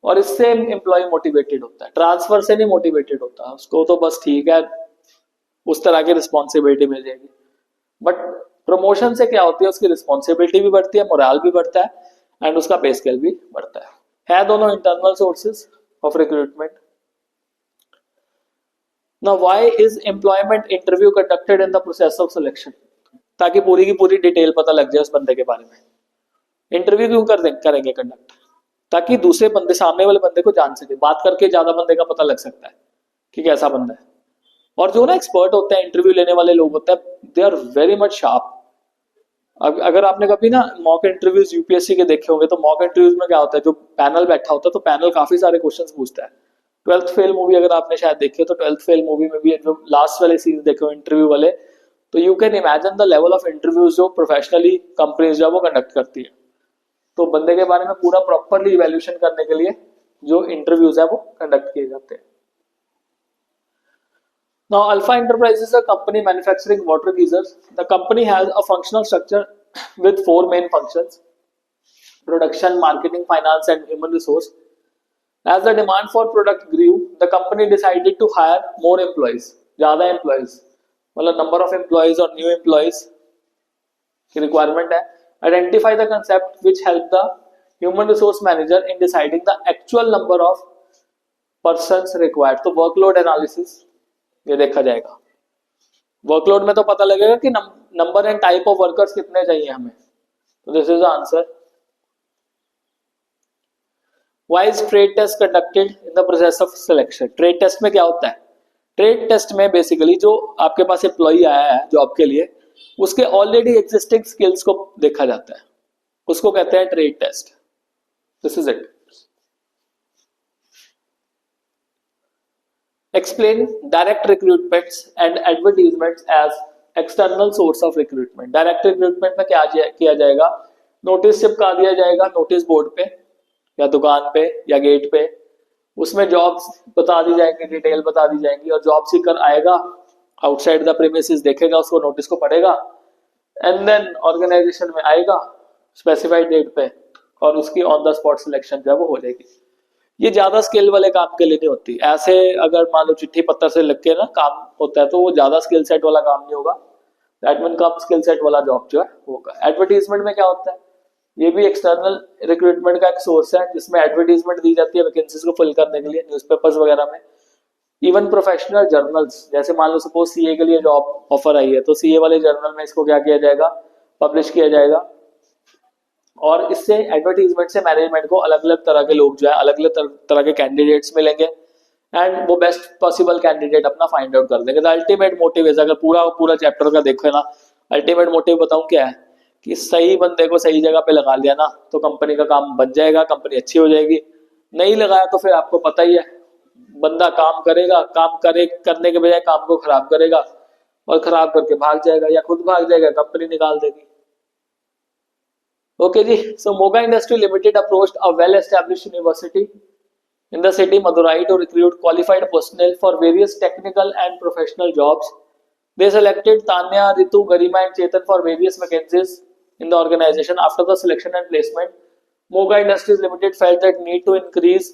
और इससे एम्प्लॉय मोटिवेटेड होता है। ट्रांसफर से नहीं मोटिवेटेड होता, उसको तो बस ठीक है उस तरह की रिस्पॉन्सिबिलिटी मिल जाएगी, बट प्रमोशन से क्या होती है, उसकी रिस्पॉन्सिबिलिटी भी बढ़ती है, मोरल भी बढ़ता है, एंड उसका पे स्केल भी बढ़ता है दोनों internal sources of recruitment. Now why is employment interview conducted in the process of selection? ताकि पूरी की पूरी डिटेल पता लग जाए उस बंदे के बारे में। इंटरव्यू क्यों करेंगे कंडक्ट? ताकि दूसरे बंदे, सामने वाले बंदे को जान सके, बात करके ज्यादा बंदे का पता लग सकता है कि कैसा बंदा है। और जो ना एक्सपर्ट होते हैं, इंटरव्यू लेने वाले लोग होते हैं, they are very much sharp. अब अगर आपने कभी ना मॉक इंटरव्यूज यूपीएससी के देखे होंगे तो मॉक इंटरव्यूज में क्या होता है, जो पैनल बैठा होता है तो पैनल काफी सारे क्वेश्चंस पूछता है। 12th फेल मूवी अगर आपने शायद देखी हो तो 12th फेल मूवी में भी जो लास्ट वाले सीन देखे हो इंटरव्यू वाले, तो you can imagine the level of interviews जो प्रोफेशनली कंपनीज जो वो कंडक्ट करती है। तो बंदे के बारे में पूरा प्रॉपरली इवैल्यूएशन करने के लिए जो इंटरव्यूज है वो कंडक्ट किए जाते हैं। Now, Alpha Enterprises is a company manufacturing water geysers. The company has a functional structure with 4 main functions: production, marketing, finance, and human resource. As the demand for product grew, the company decided to hire more employees. ज़्यादा employees, मतलब number of employees or new employees की requirement है. Identify the concept which help the human resource manager in deciding the actual number of persons required. तो workload analysis ये देखा जाएगा। Workload में तो पता लगेगा कि number and type of workers कितने चाहिए हमें। तो this is the answer. Why is trade test conducted in the process of selection? Trade test में क्या होता है? ट्रेड टेस्ट में बेसिकली जो आपके पास एम्प्लॉई आया है जॉब के लिए, उसके ऑलरेडी एग्जिस्टिंग स्किल्स को देखा जाता है, उसको कहते हैं trade test. This is it. Explain direct recruitments and advertisements as external source of recruitment. Direct recruitment में क्या किया जाएगा? नोटिस चिपका दिया जाएगा नोटिस बोर्ड पे या दुकान पे या गेट पे, उसमें जॉब्स बता दी जाएंगी, डिटेल बता दी जाएंगी, और जॉब सीकर आएगा आउटसाइड द प्रीमिसेस, देखेगा उसको, नोटिस को पढ़ेगा, एंड देन ऑर्गेनाइजेशन में आएगा स्पेसिफाइड डेट पे और उसकी ऑन द स्पॉट सिलेक्शन जो है वो हो जाएगी। ये ज्यादा स्किल वाले काम के लिए नहीं होती। ऐसे अगर मान लो चिट्ठी पत्थर से लिख के ना काम होता है तो वो ज्यादा स्किल सेट वाला काम नहीं होगा, एडमिन कम स्किल सेट वाला जॉब जो है होगा। एडवर्टीजमेंट में क्या होता है? ये भी एक्सटर्नल रिक्रूटमेंट का एक सोर्स है जिसमें एडवर्टीजमेंट दी जाती है वैकेंसीज को फिल करने के लिए न्यूज़पेपर्स वगैरह में। इवन प्रोफेशनल जर्नल्स, जैसे मान लो सपोज सीए के लिए जॉब ऑफर आई है तो सीए वाले जर्नल में इसको क्या किया जाएगा? पब्लिश किया जाएगा। और इससे एडवर्टीजमेंट से मैनेजमेंट को अलग अलग तरह के लोग जो है, अलग अलग तरह के कैंडिडेट्स मिलेंगे एंड वो बेस्ट पॉसिबल कैंडिडेट अपना फाइंड आउट कर देंगे। द अल्टीमेट मोटिव है, अगर पूरा चैप्टर का देखो ना, अल्टीमेट मोटिव बताऊं क्या है कि सही बंदे को सही जगह पे लगा लिया ना तो कंपनी का काम बन जाएगा, कंपनी अच्छी हो जाएगी। नहीं लगाया तो फिर आपको पता ही है, बंदा काम करेगा, करने के बजाय काम को खराब करेगा और खराब करके भाग जाएगा या खुद भाग जाएगा, कंपनी निकाल देगी। Okay ji, so Moga Industry Limited approached a well-established university in the city Madurai to recruit qualified personnel for various technical and professional jobs. They selected Tanya, Ritu, Garima and Chetan for various vacancies in the organization. After the selection and placement, Moga Industries Limited felt that need to increase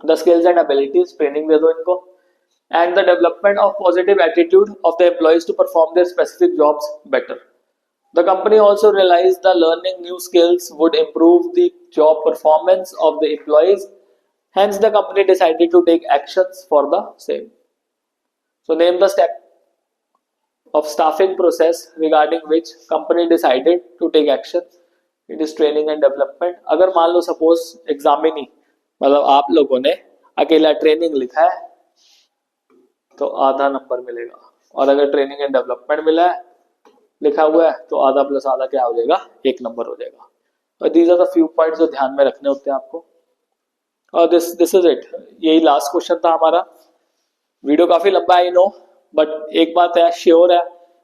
the skills and abilities, training दे दो इनको, and the development of positive attitude of the employees to perform their specific jobs better. The company also realized that learning new skills would improve the job performance of the employees. Hence, the company decided to take actions for the same. So, name the step of staffing process regarding which company decided to take action. It is training and development. अगर मान लो suppose examinee मतलब आप लोगों ने अकेला training लिखा है तो आधा नंबर मिलेगा, और अगर ट्रेनिंग एंड डेवलपमेंट मिला है लिखा हुआ है तो आधा प्लस आधा क्या हो जाएगा? 1 नंबर हो जाएगा। और these are the few points जो ध्यान में रखने होते हैं आपको। और दिस इज इट, यही लास्ट क्वेश्चन था हमारा। वीडियो काफी लंबा है आई नो, बट एक बात है श्योर है,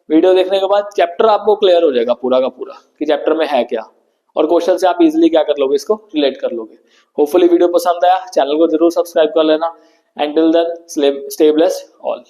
वीडियो देखने के बाद चैप्टर आपको क्लियर हो जाएगा पूरा का पूरा कि चैप्टर में है क्या, और क्वेश्चन से आप इजिली क्या कर लोगे, इसको रिलेट कर लोगे। होपफुली वीडियो पसंद आया, चैनल को जरूर सब्सक्राइब कर लेना। And till then stay blessed all.